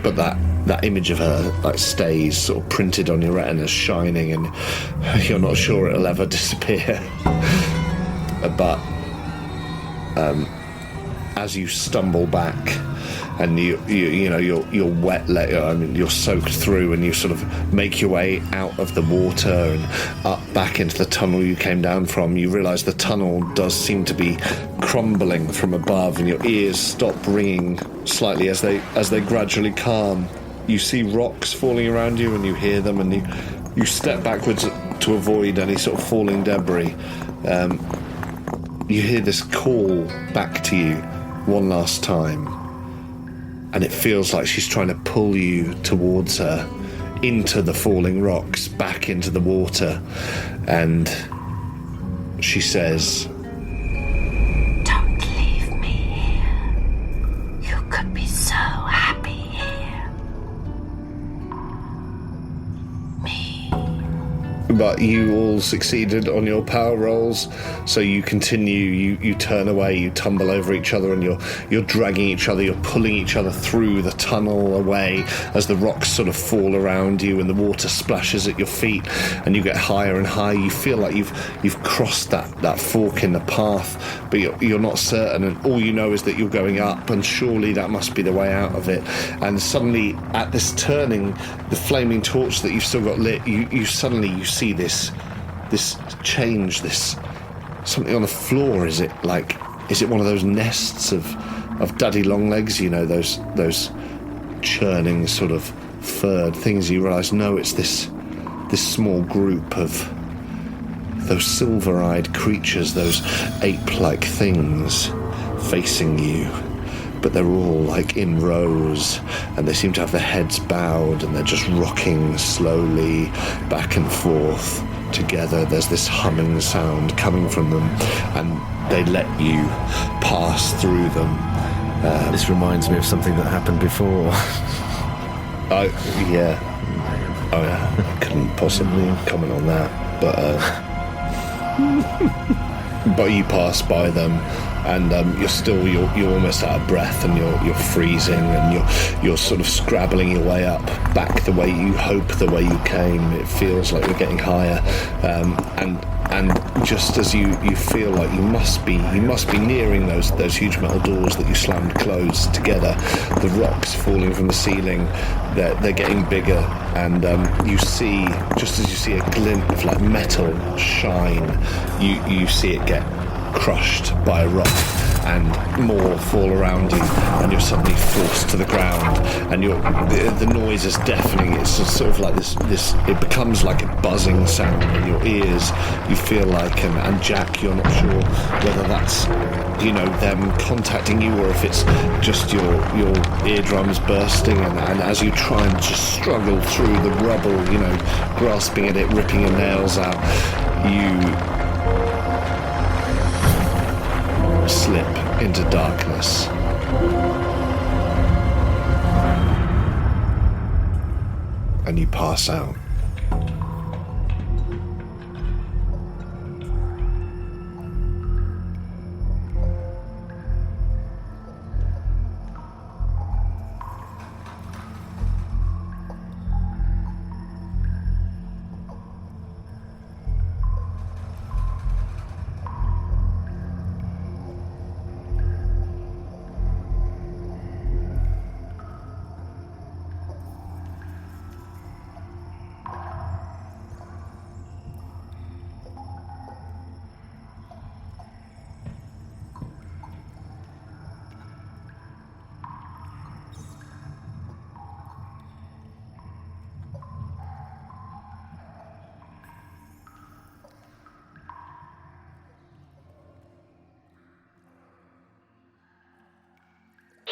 But that image of her like stays sort of printed on your retina, shining, and you're not sure it'll ever disappear. But as you stumble back, and you're wet, you're soaked through, and you sort of make your way out of the water and up back into the tunnel you came down from, you realise the tunnel does seem to be crumbling from above, and your ears stop ringing slightly as they gradually calm. You see rocks falling around you, and you hear them, and you step backwards to avoid any sort of falling debris. You hear this call back to you one last time, and it feels like she's trying to pull you towards her, into the falling rocks, back into the water, and she says, Don't leave me here. You could be so happy here. Me. but you all succeeded on your power rolls, so you continue, you turn away, you tumble over each other, and you're dragging each other, you're pulling each other through the tunnel away as the rocks sort of fall around you and the water splashes at your feet, and you get higher and higher. You feel like you've crossed that fork in the path, but you're not certain, and all you know is that you're going up, and surely that must be the way out of it. And suddenly, at this turning, the flaming torch that you've still got lit, you suddenly see this change, this something on the floor. Is it one of those nests of daddy long legs, those churning sort of furred things? You realise, no, it's this small group of those silver-eyed creatures, those ape-like things facing you, but they're all like in rows, and they seem to have their heads bowed, and they're just rocking slowly back and forth together. There's this humming sound coming from them, and they let you pass through them. This reminds me of something that happened before. I couldn't possibly comment on that, but you pass by them, and you're almost out of breath, and you're freezing, and you're sort of scrabbling your way up back the way you came. It feels like you're getting higher, and just as you feel like you must be nearing those huge metal doors that you slammed closed together, the rocks falling from the ceiling, they're getting bigger, and you see, just as you see a glint of like metal shine, you see it get crushed by a rock, and more fall around you, and you're suddenly forced to the ground, and the noise is deafening. It's sort of like this. It becomes like a buzzing sound in your ears. You feel like, and Jack, you're not sure whether that's, them contacting you, or if it's just your eardrums bursting, and as you try and just struggle through the rubble, grasping at it, ripping your nails out, you slip into darkness. And you pass out.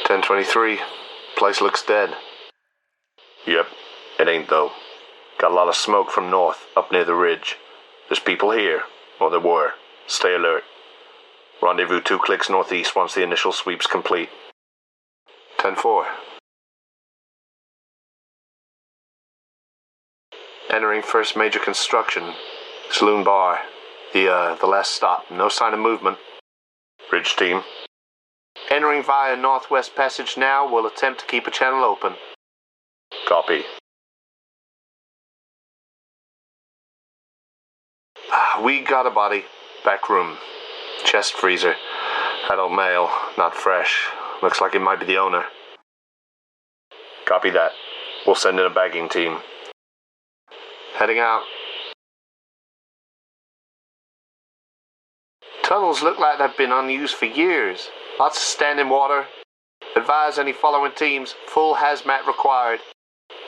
"10:23. Place looks dead." "Yep, it ain't though. Got a lot of smoke from north, up near the ridge. There's people here, or there were. Stay alert. Rendezvous 2 clicks northeast once the initial sweep's complete." 10:4. "Entering first major construction. Saloon bar. The last stop. No sign of movement." "Bridge team." "Entering via northwest passage now. We'll attempt to keep a channel open." "Copy." "We got a body. Back room. Chest freezer. Adult male. Not fresh. Looks like it might be the owner." "Copy that. We'll send in a bagging team." "Heading out." "Tunnels look like they've been unused for years. Lots of standing water. Advise any following teams. Full hazmat required."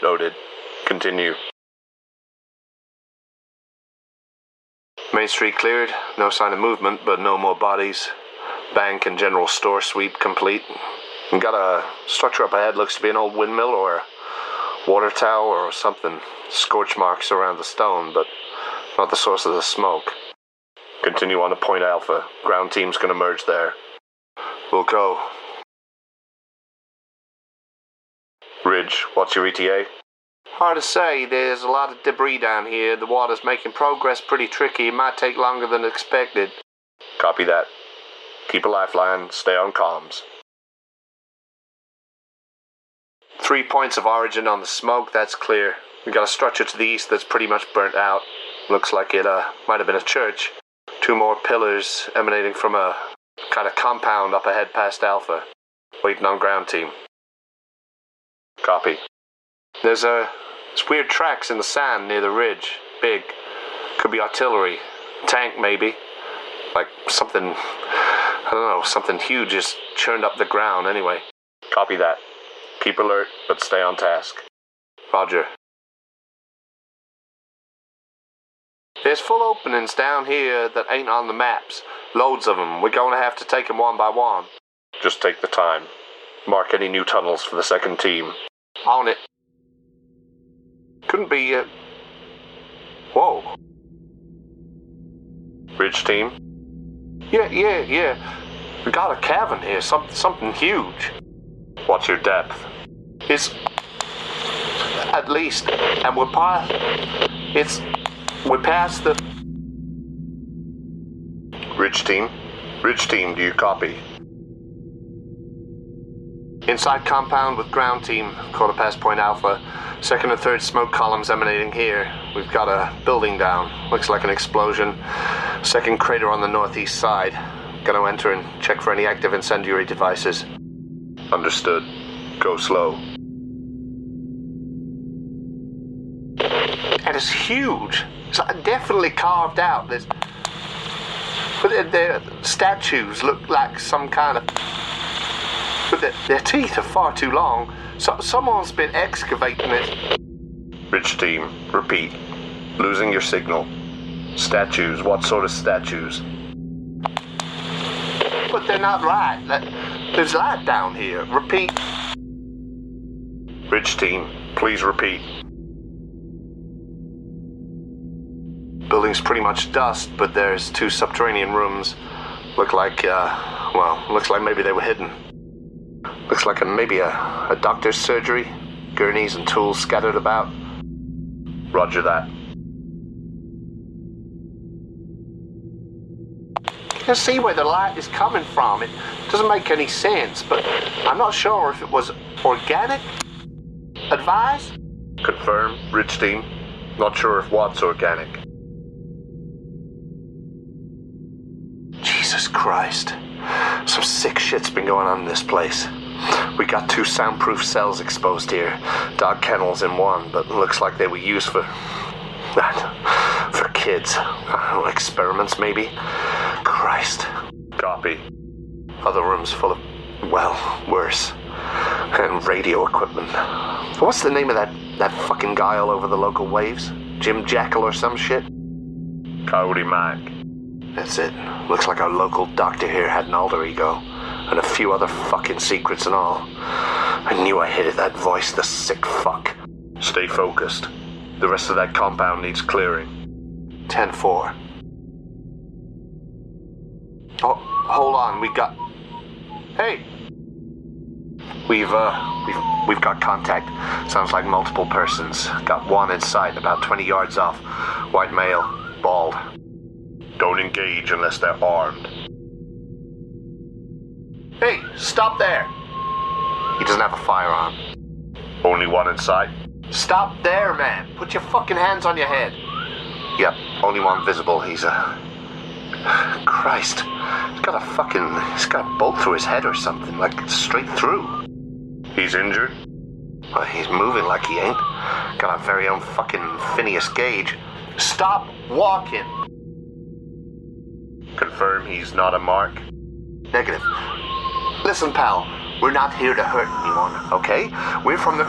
"Noted. Continue." "Main street cleared. No sign of movement, but no more bodies. Bank and general store sweep complete. We got a structure up ahead. Looks to be an old windmill or a water tower or something. Scorch marks around the stone, but not the source of the smoke." "Continue on to Point Alpha. Ground team's gonna merge there." "We'll go." "Ridge, what's your ETA?" "Hard to say. There's a lot of debris down here. The water's making progress pretty tricky. It might take longer than expected." "Copy that. Keep a lifeline. Stay on comms." 3 points of origin on the smoke. That's clear. We got a structure to the east that's pretty much burnt out. Looks like it might have been a church. 2 more pillars emanating from a kind of compound up ahead past Alpha. Waiting on ground team." "Copy." There's weird tracks in the sand near the ridge. Big. Could be artillery. Tank, maybe. Like something, I don't know, something huge just churned up the ground anyway." "Copy that. Keep alert, but stay on task." "Roger." "There's full openings down here that ain't on the maps. Loads of them. We're going to have to take them one by one." "Just take the time. Mark any new tunnels for the second team." "On it." "Couldn't be, Whoa." "Bridge team?" Yeah. We got a cavern here. Something huge." "What's your depth?" "It's at least, and we're past the..." "Ridge team, do you copy?" "Inside compound with ground team, quarter past Point Alpha. Second and third smoke columns emanating here. We've got a building down. Looks like an explosion. Second crater on the northeast side. Gonna enter and check for any active incendiary devices." "Understood. Go slow." "And it's huge. It's definitely carved out. But their statues look like some kind of... But their teeth are far too long. So someone's been excavating it. Bridge team, repeat. Losing your signal. Statues, what sort of statues? But they're not right. There's light down here. Repeat. Bridge team, please repeat. Building's pretty much dust, but there's 2 subterranean rooms. Looks like maybe they were hidden. Looks like maybe a doctor's surgery. Gurneys and tools scattered about. Roger that. Can't see where the light is coming from. It doesn't make any sense, but I'm not sure if it was organic. Advise? Confirm, Bridge team. Not sure if what's organic. Jesus Christ. Some sick shit's been going on in this place. We got 2 soundproof cells exposed here. Dog kennels in one, but looks like they were used for kids. Experiments, maybe? Christ. Copy. Other rooms full of, worse. And radio equipment. What's the name of that fucking guy all over the local waves? Jim Jackal or some shit? Coyote Mac. That's it. Looks like our local doctor here had an alter ego. And a few other fucking secrets and all. I knew I hated that voice, the sick fuck. Stay focused. The rest of that compound needs clearing. 10-4. Oh, hold on, we got... Hey! We've got contact. Sounds like multiple persons. Got one in sight, about 20 yards off. White male, bald. Don't engage unless they're armed. Hey, stop there! He doesn't have a firearm. Only one in sight. Stop there, man. Put your fucking hands on your head. Yep, only one visible. He's a... Christ. He's got a bolt through his head or something, like straight through. He's injured? Well, he's moving like he ain't. Got our very own fucking Phineas Gage. Stop walking! Confirm he's not a mark? Negative. Listen, pal, we're not here to hurt anyone, okay? We're from the...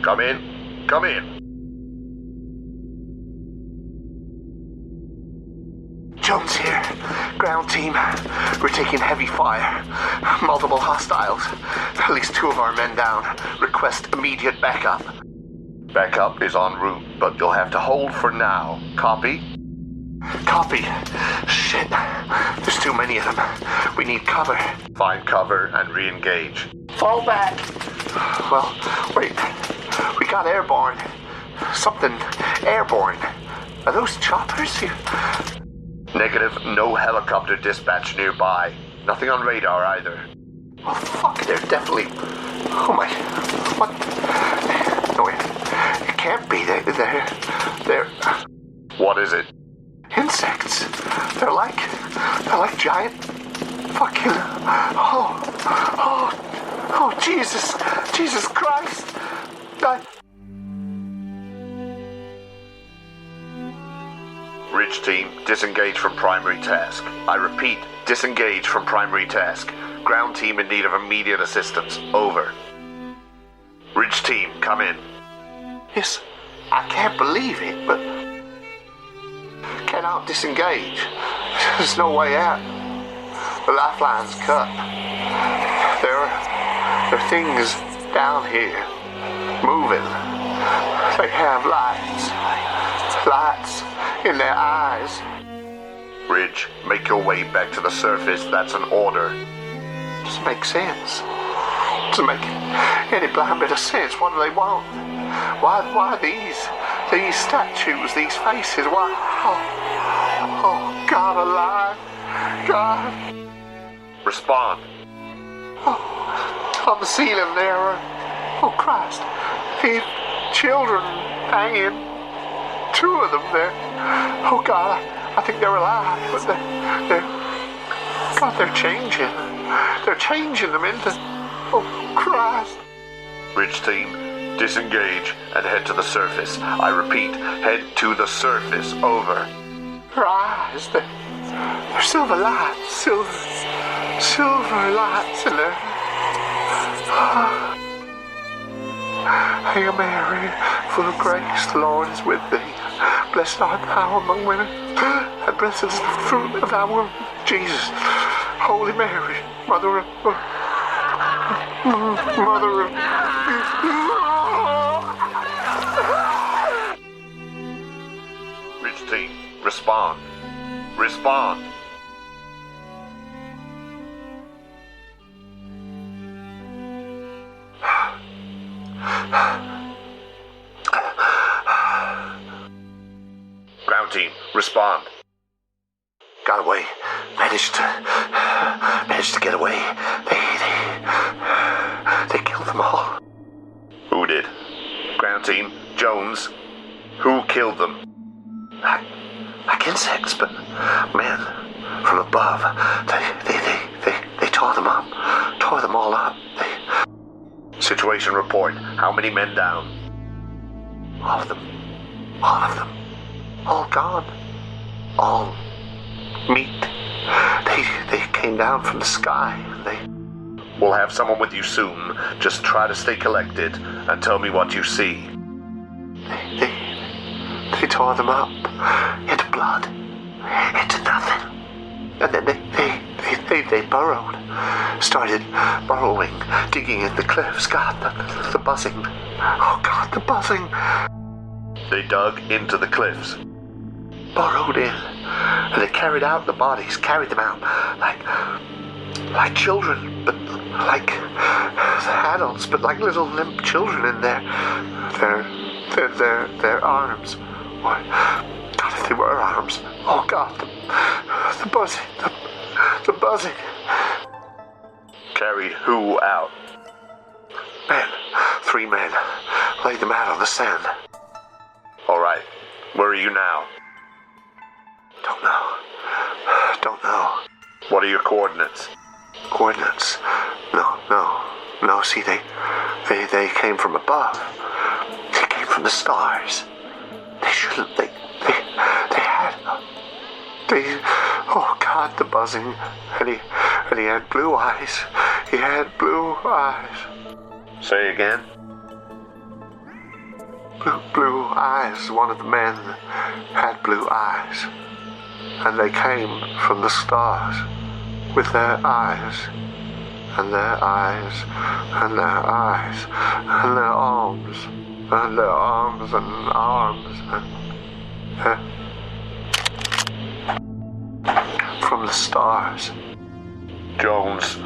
Come in. Come in. Jones here. Ground team. We're taking heavy fire. Multiple hostiles. At least 2 of our men down. Request immediate backup. Backup is en route, but you'll have to hold for now. Copy? Copy. Shit. There's too many of them. We need cover. Find cover and re-engage. Fall back. Well, wait. We got airborne. Something airborne. Are those choppers here? Negative. No helicopter dispatch nearby. Nothing on radar either. Oh, fuck. They're definitely... Oh, my... What? No, it can't be. They're... What is it? Insects. They're like giant fucking... Oh, Jesus Christ. Ridge team, disengage from primary task. I repeat, disengage from primary task. Ground team in need of immediate assistance. Over. Ridge team, come in. Yes, I can't believe it, but... Cannot disengage. There's no way out. The lifeline's cut. There are things down here. Moving. They have lights. Lights in their eyes. Ridge, make your way back to the surface. That's an order. Doesn't make sense. Doesn't make any blind bit of sense. What do they want? Why these statues, these faces? Why? Oh, God alive. God. Respond. Oh, on the ceiling there are, oh Christ, these children hanging. 2 of them there. Oh God, I think they're alive, but they're changing. They're changing them into, oh Christ. Bridge team, Disengage and head to the surface. I repeat, head to the surface. Over. Her eyes, they're silver lights, silver lights in there. Hail Mary, full of grace, the Lord is with thee. Blessed art thou among women, and blessed is the fruit of thy womb, Jesus. Holy Mary, Mother of... Ridge team, respond. Respond. Ground team, respond. Got away. Managed to get away. They killed them all. Who did? Ground team, Jones. Who killed them? Like insects, but man, from above, they tore them up, tore them all up. Situation report. How many men down? All of them, all gone, all meat. They came down from the sky. We'll have someone with you soon. Just try to stay collected and tell me what you see. They tore them up into blood, into nothing. And then they burrowed, started burrowing, digging in the cliffs. God, the buzzing. Oh, God, the buzzing. They dug into the cliffs. Burrowed in. And they carried out the bodies, carried them out like children, but like adults, but like little limp children in their arms. Or, God, if they were arms. Oh, God, the buzzing, the buzzing. Carried who out? Men, 3 men. Laid them out on the sand. All right. Where are you now? Don't know. What are your coordinates? Coordinates? No, see, they came from above. They came from the stars. They shouldn't, they had, oh God, the buzzing, and he had blue eyes. He had blue eyes. Say again? Blue eyes. One of the men had blue eyes. And they came from the stars with their eyes, and their eyes, and their eyes, and their arms, and their arms, and arms, and from the stars. Jones.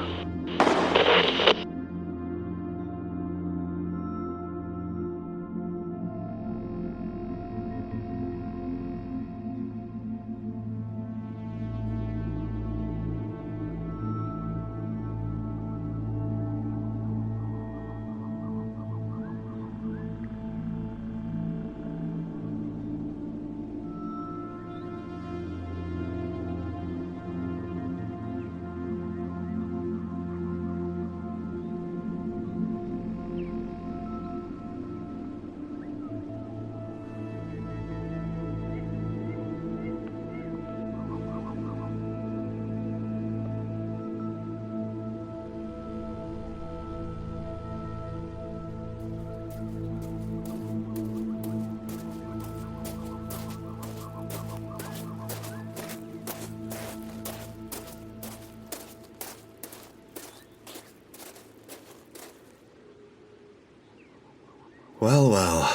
Well,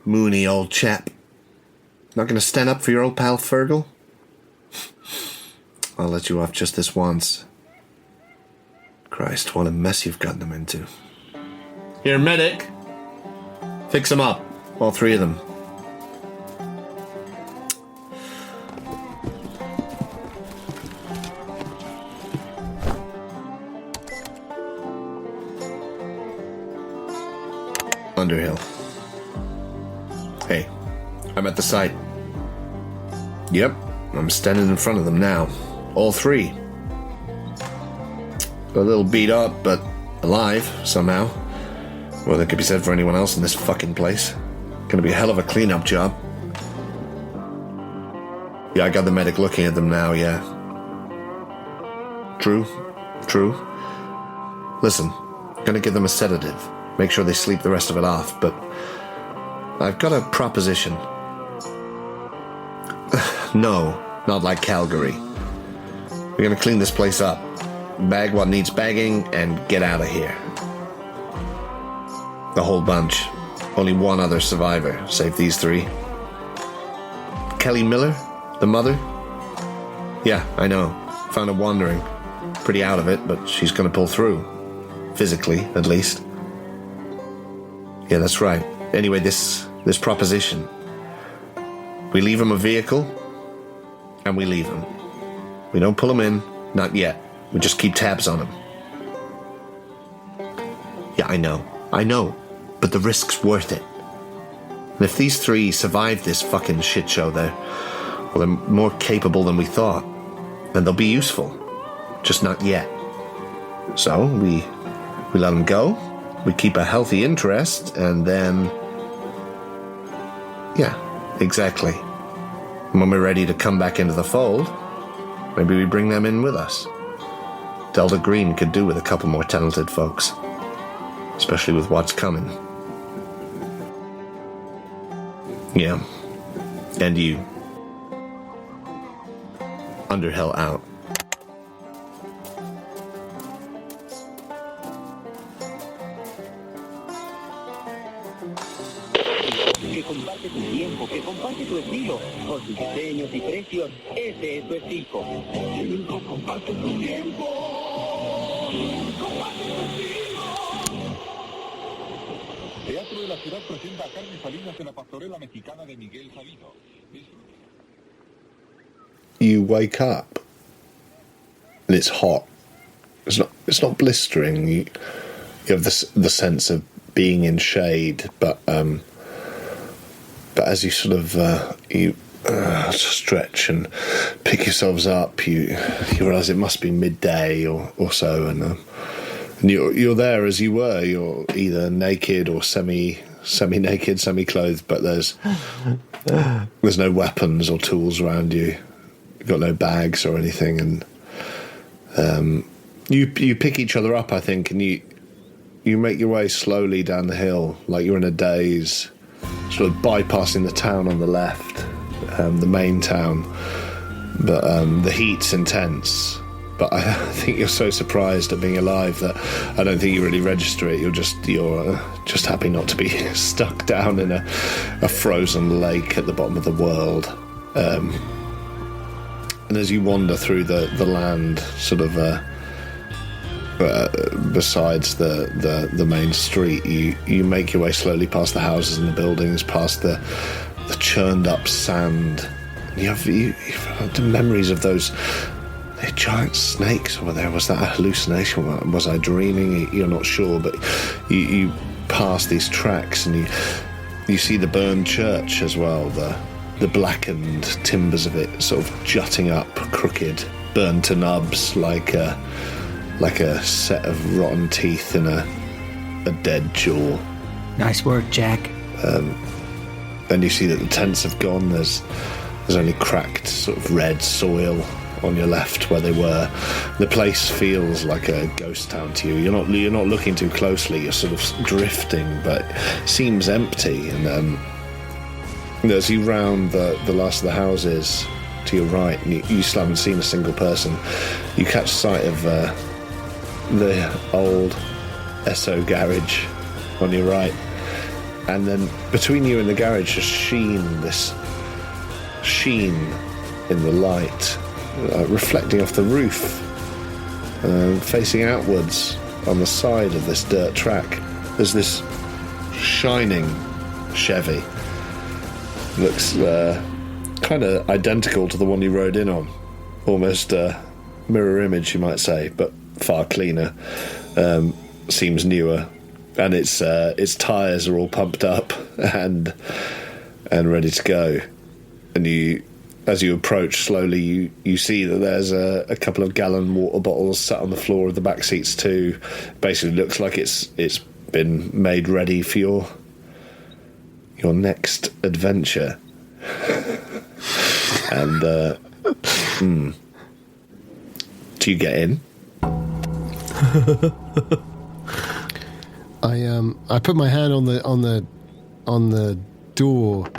Mooney, old chap. Not going to stand up for your old pal Fergal? I'll let you off just this once. Christ, what a mess you've gotten them into. Here, medic. Fix them up. All 3 of them. Underhill. Hey, I'm at the site. Yep, I'm standing in front of them now. All 3. A little beat up, but alive, somehow. Well, that could be said for anyone else in this fucking place. Gonna be a hell of a cleanup job. Yeah, I got the medic looking at them now, yeah. True. Listen, gonna give them a sedative. Make sure they sleep the rest of it off, but I've got a proposition. No, not like Calgary. We're gonna clean this place up, bag what needs bagging, and get out of here. The whole bunch. Only one other survivor, save these three. Kelly Miller, the mother? Yeah, I know. Found her wandering. Pretty out of it, but she's gonna pull through. Physically, at least. Yeah, that's right. Anyway, this proposition. We leave him a vehicle, and we leave him. We don't pull him in, not yet. We just keep tabs on him. Yeah, I know. But the risk's worth it. And if these three survive this fucking shit show, they're more capable than we thought. And they'll be useful. Just not yet. So, we let them go. We keep a healthy interest, and then... Yeah, exactly. And when we're ready to come back into the fold, maybe we bring them in with us. Delta Green could do with a couple more talented folks. Especially with what's coming. Yeah. And you. Underhill out. Que comparte tu tiempo, que comparte tu estilo, con sus diseños y precios, ese es tu estilo. Comparte tu tiempo. Comparte tu estilo. Teatro de la Ciudad presenta a Carmen Salinas en la pastorela mexicana de Miguel Sabino. You wake up and it's hot. It's not blistering. You have the sense of being in shade, but as you sort of stretch and pick yourselves up, you realise it must be midday or so, and you're there as you were. You're either naked or semi-naked, semi-clothed, but there's no weapons or tools around you. You've got no bags or anything, and you pick each other up, I think, and you make your way slowly down the hill like you're in a daze, sort of bypassing the town on the left, the main town, but the heat's intense. But I think you're so surprised at being alive that I don't think you really register it. You're just happy not to be stuck down in a frozen lake at the bottom of the world. And as you wander through the land, sort of besides the main street, you make your way slowly past the houses and the buildings, past the churned up sand. You've had memories of those giant snakes over there. Was that a hallucination? Was I dreaming? You're not sure, but you pass these tracks and you see the burned church as well, the blackened timbers of it sort of jutting up crooked, burned to nubs like a set of rotten teeth in a dead jaw. Nice work, Jack. And you see that the tents have gone. There's only cracked sort of red soil on your left where they were. The place feels like a ghost town to you. You're not looking too closely. You're sort of drifting, but it seems empty. And as you round the last of the houses to your right, and you still haven't seen a single person, you catch sight of the old Esso garage on your right, and then between you and the garage this sheen in the light, reflecting off the roof, facing outwards on the side of this dirt track. There's this shining Chevy. Looks kind of identical to the one you rode in on. Almost a mirror image, you might say, but far cleaner. Seems newer. And its tyres are all pumped up and ready to go. And as you approach slowly, you see that there's a couple of gallon water bottles sat on the floor of the back seats too. Basically looks like it's been made ready for your next adventure. And do you get in? I put my hand on the door,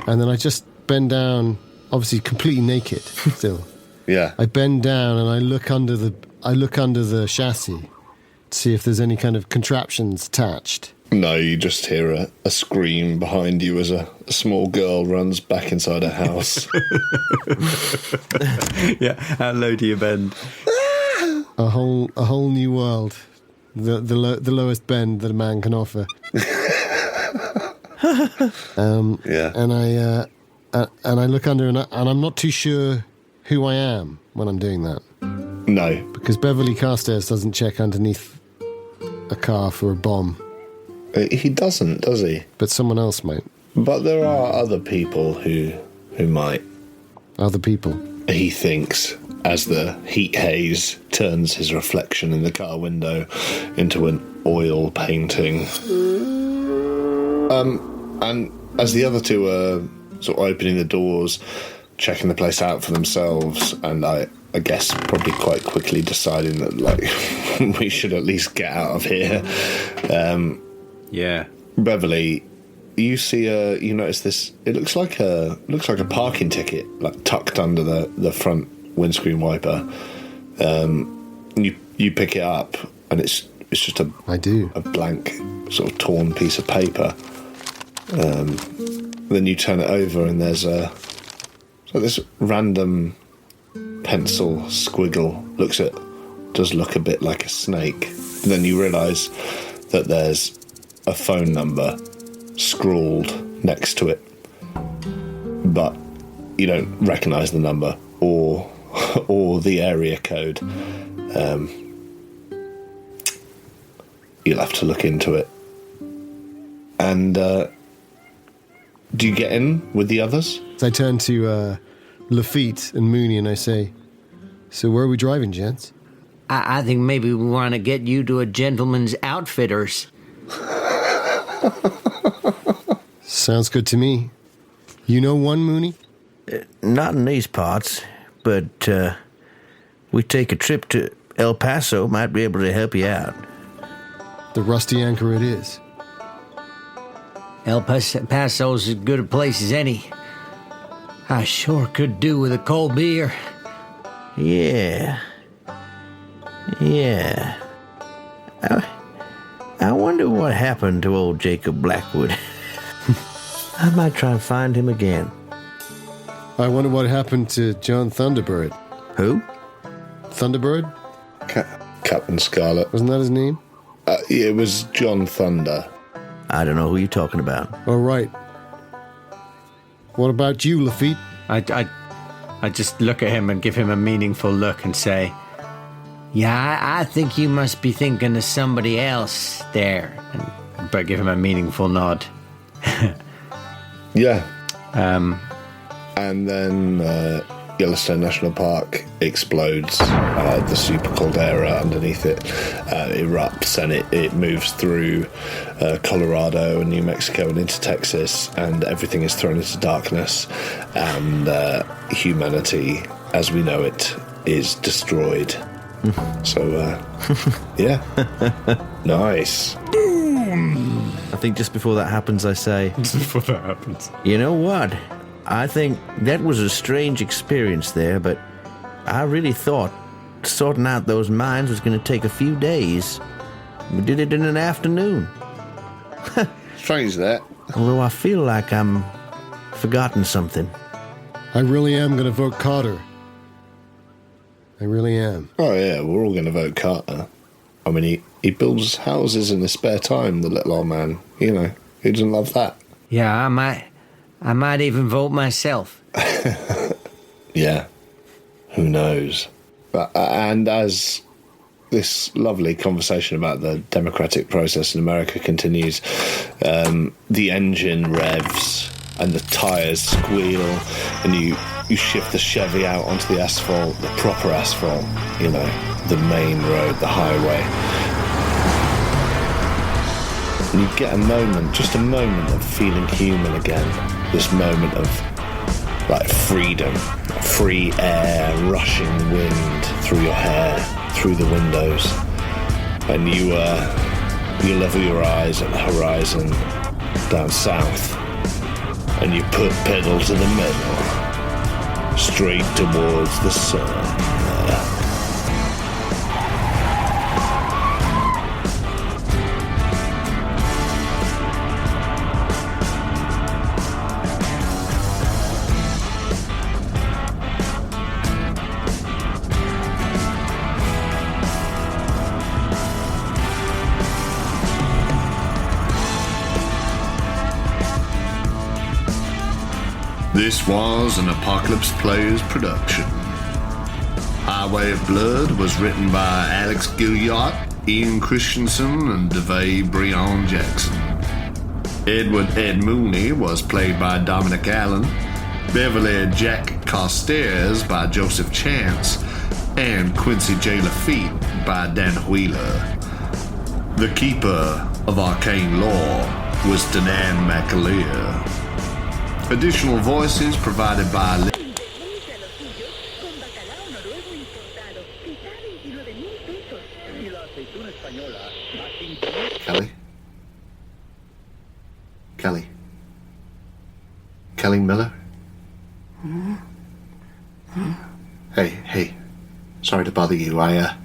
and then I just bend down, obviously completely naked still. Yeah. I bend down and I look under the chassis to see if there's any kind of contraptions attached. No, you just hear a scream behind you as a small girl runs back inside a house. Yeah, how low do you bend? A whole new world. The lowest bend that a man can offer. Yeah. And I look under and I'm not too sure who I am when I'm doing that. No. Because Beverley Carstairs doesn't check underneath a car for a bomb. He doesn't, does he? But someone else might. But there are other people who might. Other people? He thinks, as the heat haze turns his reflection in the car window into an oil painting. And as the other two are sort of opening the doors, checking the place out for themselves, and I guess probably quite quickly deciding that, like, we should at least get out of here. Yeah. Beverley, you see you notice this. It looks like a parking ticket, like tucked under the front windscreen wiper. You pick it up, and it's just a blank sort of torn piece of paper. Then you turn it over, and there's this random pencil squiggle. Does look a bit like a snake. And then you realise that there's a phone number scrawled next to it, but you don't recognise the number or the area code. You'll have to look into it. And do you get in with the others? I turn to Lafitte and Mooney and I say, "So where are we driving, gents?" I think maybe we want to get you to a gentleman's outfitters. Sounds good to me. You know one, Mooney? Not in these parts, but we take a trip to El Paso, might be able to help you out. The Rusty Anchor it is. El Paso's as good a place as any. I sure could do with a cold beer. Yeah. I wonder what happened to old Jacob Blackwood. I might try and find him again. I wonder what happened to John Thunderbird. Who? Thunderbird? Captain Scarlet. Wasn't that his name? It was John Thunder. I don't know who you're talking about. All right. What about you, Lafitte? I just look at him and give him a meaningful look and say, "Yeah, I think you must be thinking of somebody else there." But give him a meaningful nod. Yeah. And then Yellowstone National Park explodes. The super caldera underneath it erupts, and it moves through Colorado and New Mexico and into Texas, and everything is thrown into darkness, and humanity as we know it is destroyed. So, yeah. Nice. Boom! I think just before that happens, I say... Just before that happens. You know what? I think that was a strange experience there, but I really thought sorting out those mines was going to take a few days. We did it in an afternoon. Strange that. Although I feel like I'm forgotten something. I really am going to vote Carter. I really am. Oh, yeah, we're all going to vote Carter. I mean, he builds houses in his spare time, the little old man. You know, who doesn't love that? Yeah, I might even vote myself. Yeah, who knows? And as this lovely conversation about the democratic process in America continues, the engine revs and the tyres squeal, and you shift the Chevy out onto the asphalt, the proper asphalt, you know, the main road, the highway. And you get a moment, just a moment of feeling human again. This moment of like freedom, free air, rushing wind through your hair, through the windows. And you level your eyes at the horizon down south, and you put pedal to the metal, straight towards the sun. This was an Apocalypse Players production. Highway of Blood was written by Alex Guillotte, Ian Christiansen, and Davae Breon Jaxson. Edward Ed Mooney was played by Dominic Allen, Beverley Jack Carstairs by Joseph Chance, and Quincy J. Lafitte by Dan Wheeler. The Keeper of Arcane Lore was Danann McAleer. Additional voices provided by Kelly Miller. Hey, sorry to bother you. I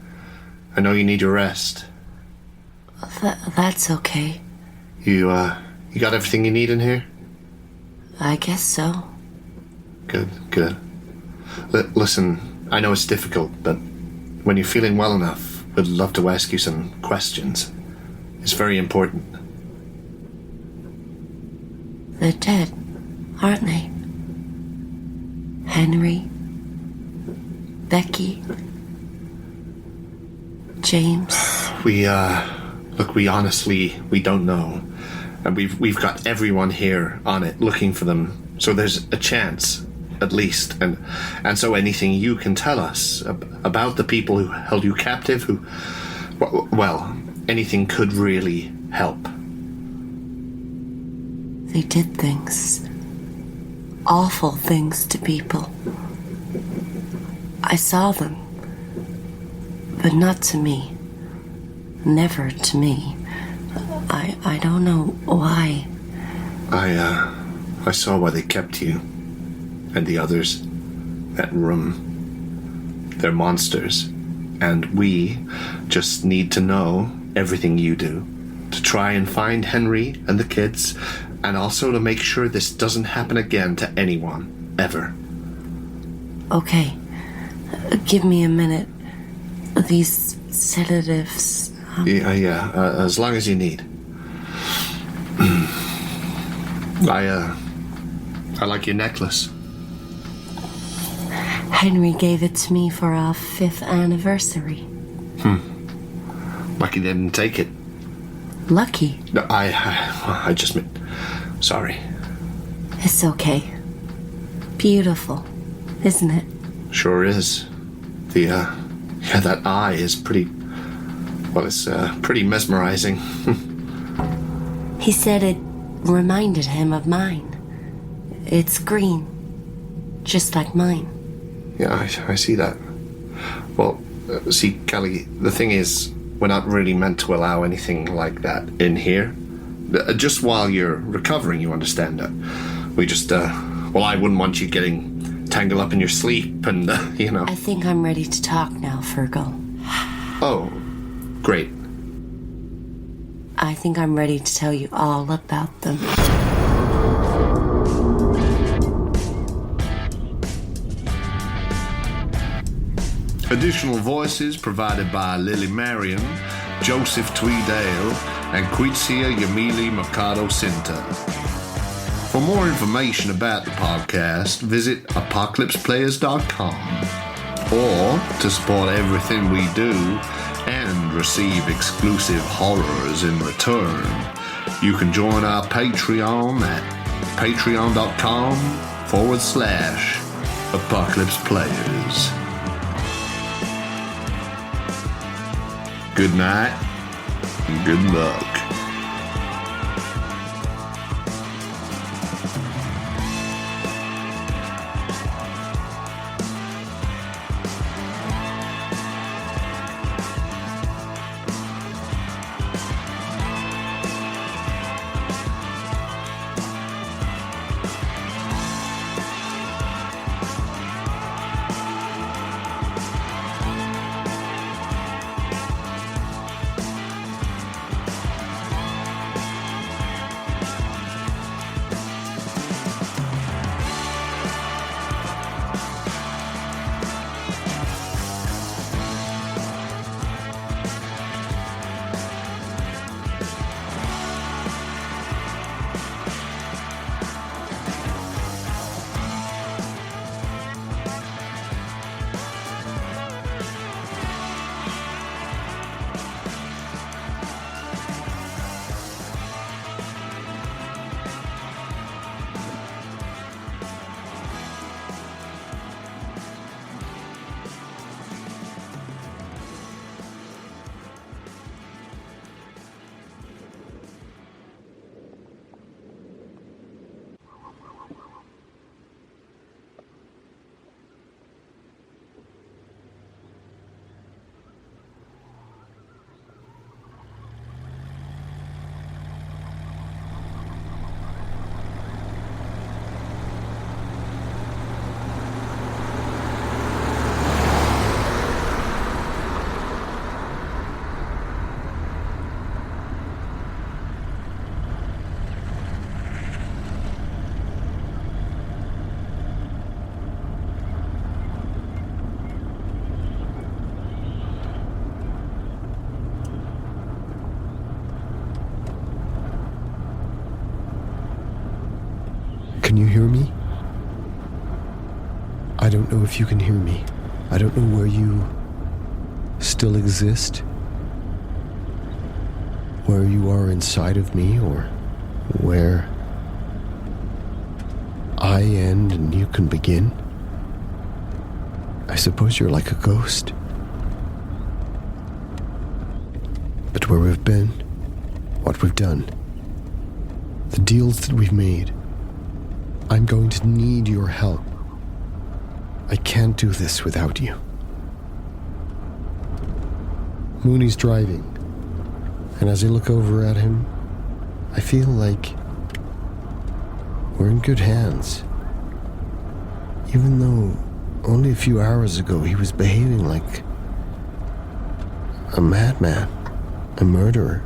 know you need your rest. That's okay. You got everything you need in here? I guess so. Good. Listen, I know it's difficult, but when you're feeling well enough, we'd love to ask you some questions. It's very important. They're dead, aren't they? Henry, Becky, James. We honestly don't know. And we've got everyone here on it looking for them. So there's a chance, at least. And so anything you can tell us about the people who held you captive, well, anything could really help. They did things. Awful things to people. I saw them. But not to me. Never to me. I don't know why. I saw why they kept you. And the others. That room. They're monsters. And we just need to know everything you do. To try and find Henry and the kids. And also to make sure this doesn't happen again to anyone. Ever. Okay. Give me a minute. These sedatives... Yeah, as long as you need. I like your necklace. Henry gave it to me for our 5th anniversary. Lucky they didn't take it. Lucky? No, I just meant... Sorry. It's okay. Beautiful, isn't it? Sure is. That eye is pretty... Well, it's pretty mesmerizing. He said it reminded him of mine. It's green. Just like mine. Yeah, I see that. Well, see, Kelly, the thing is, we're not really meant to allow anything like that in here. Just while you're recovering, you understand that. We just, I wouldn't want you getting tangled up in your sleep and, I think I'm ready to talk now, Fergal. Oh, great. I think I'm ready to tell you all about them. Additional voices provided by Lily Maryon, Joseph Tweedale, and Quitzia, Yamili, Mercado, Sinta. For more information about the podcast, visit apocalypseplayers.com. Or to support everything we do and receive exclusive horrors in return, you can join our Patreon at patreon.com/apocalypseplayers. Good night and good luck. Can you hear me? I don't know if you can hear me. I don't know where you still exist. Where you are inside of me, or where I end and you can begin. I suppose you're like a ghost. But where we've been, what we've done, the deals that we've made, I'm going to need your help. I can't do this without you. Mooney's driving, and as I look over at him, I feel like we're in good hands. Even though only a few hours ago he was behaving like a madman, a murderer.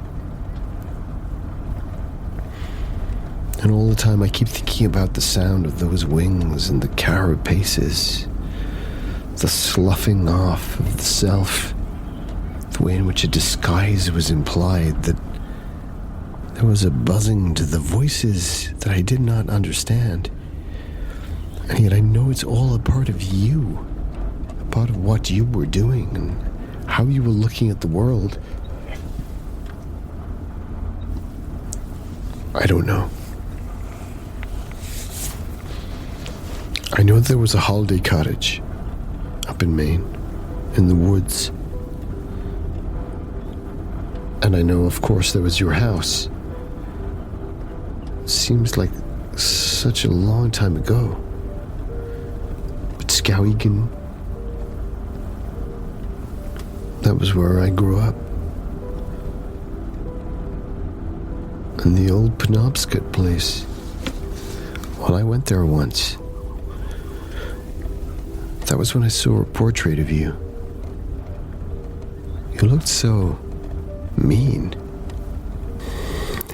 And all the time I keep thinking about the sound of those wings and the carapaces, the sloughing off of the self, the way in which a disguise was implied, that there was a buzzing to the voices that I did not understand. And yet I know it's all a part of you, a part of what you were doing and how you were looking at the world. I don't know. I know there was a holiday cottage up in Maine, in the woods. And I know, of course, there was your house. Seems like such a long time ago. But Skowhegan, that was where I grew up. And the old Penobscot place, well, I went there once. That was when I saw a portrait of you. You looked so mean,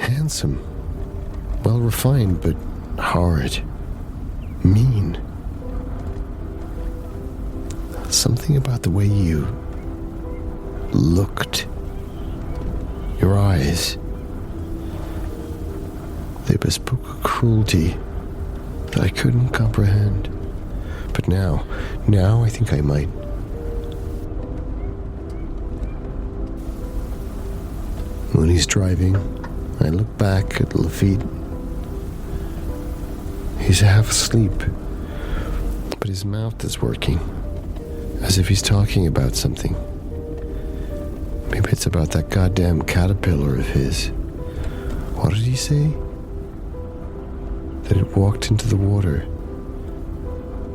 handsome, well refined, but hard, mean. Something about the way you looked, your eyes, they bespoke a cruelty that I couldn't comprehend. But now I think I might. When he's driving, I look back at Lafitte. He's half asleep, but his mouth is working, as if he's talking about something. Maybe it's about that goddamn caterpillar of his. What did he say? That it walked into the water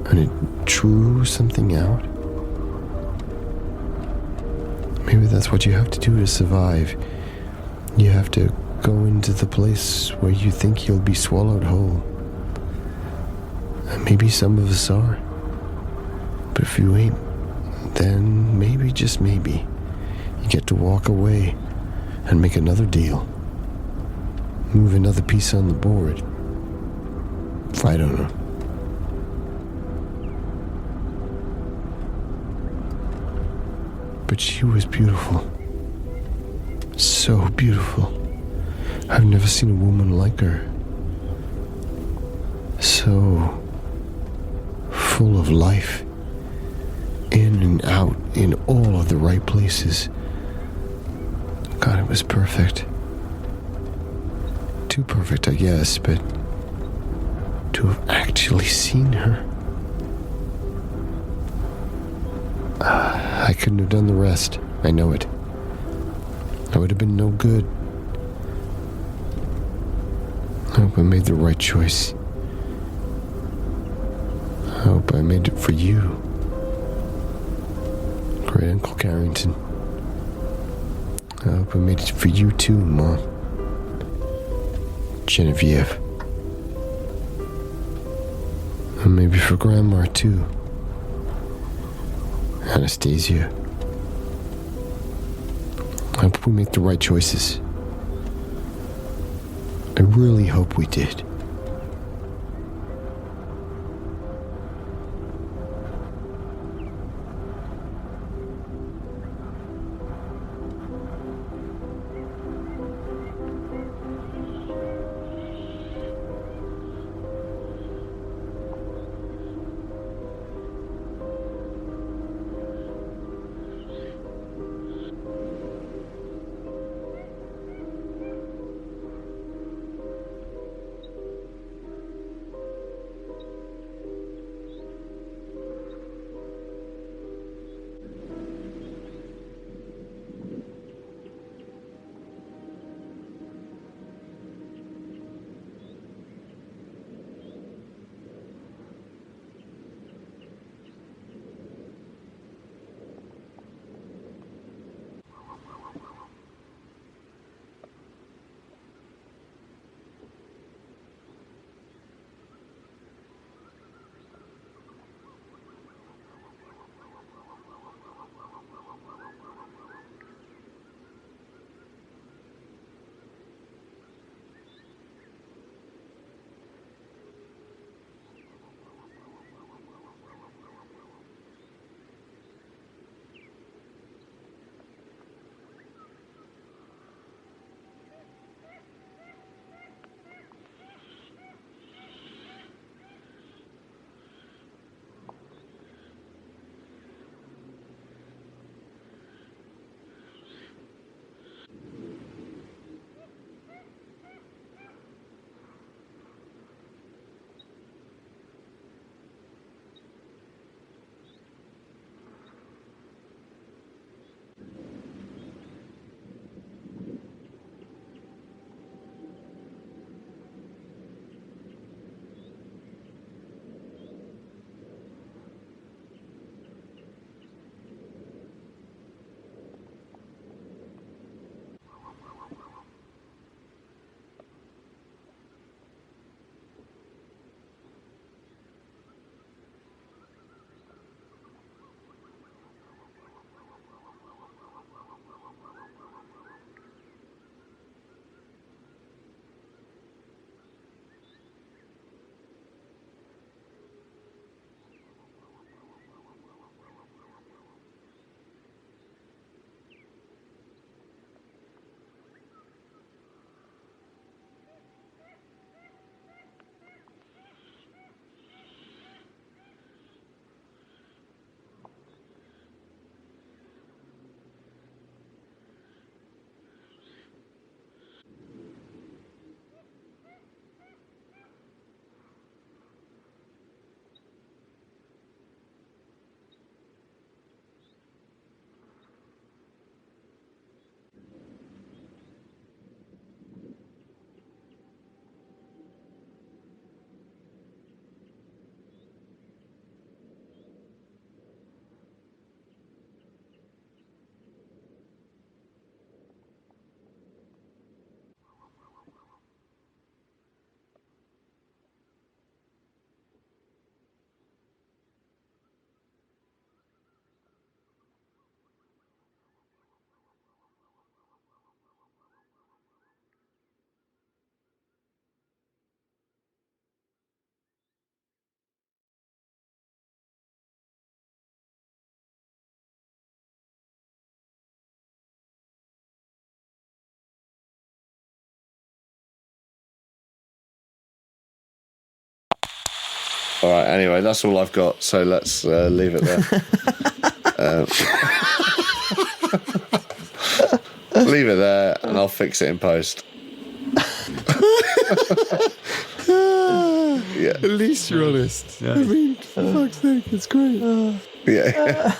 and it drew something out? Maybe that's what you have to do to survive. You have to go into the place where you think you'll be swallowed whole. And maybe some of us are. But if you ain't, then maybe, just maybe, you get to walk away and make another deal. Move another piece on the board. I don't know. But she was beautiful. So beautiful. I've never seen a woman like her. So full of life. In and out, in all of the right places. God, it was perfect. Too perfect, I guess, but to have actually seen her. I couldn't have done the rest. I know it. I would have been no good. I hope I made the right choice. I hope I made it for you. Great Uncle Carrington. I hope I made it for you too, Mom. Genevieve. And maybe for Grandma too. Anastasia. I hope we make the right choices. I really hope we did. All right. Anyway, that's all I've got. So let's leave it there. Leave it there, and I'll fix it in post. Yeah. At least you're honest. Yeah. I mean, for fuck's sake, it's great. Yeah.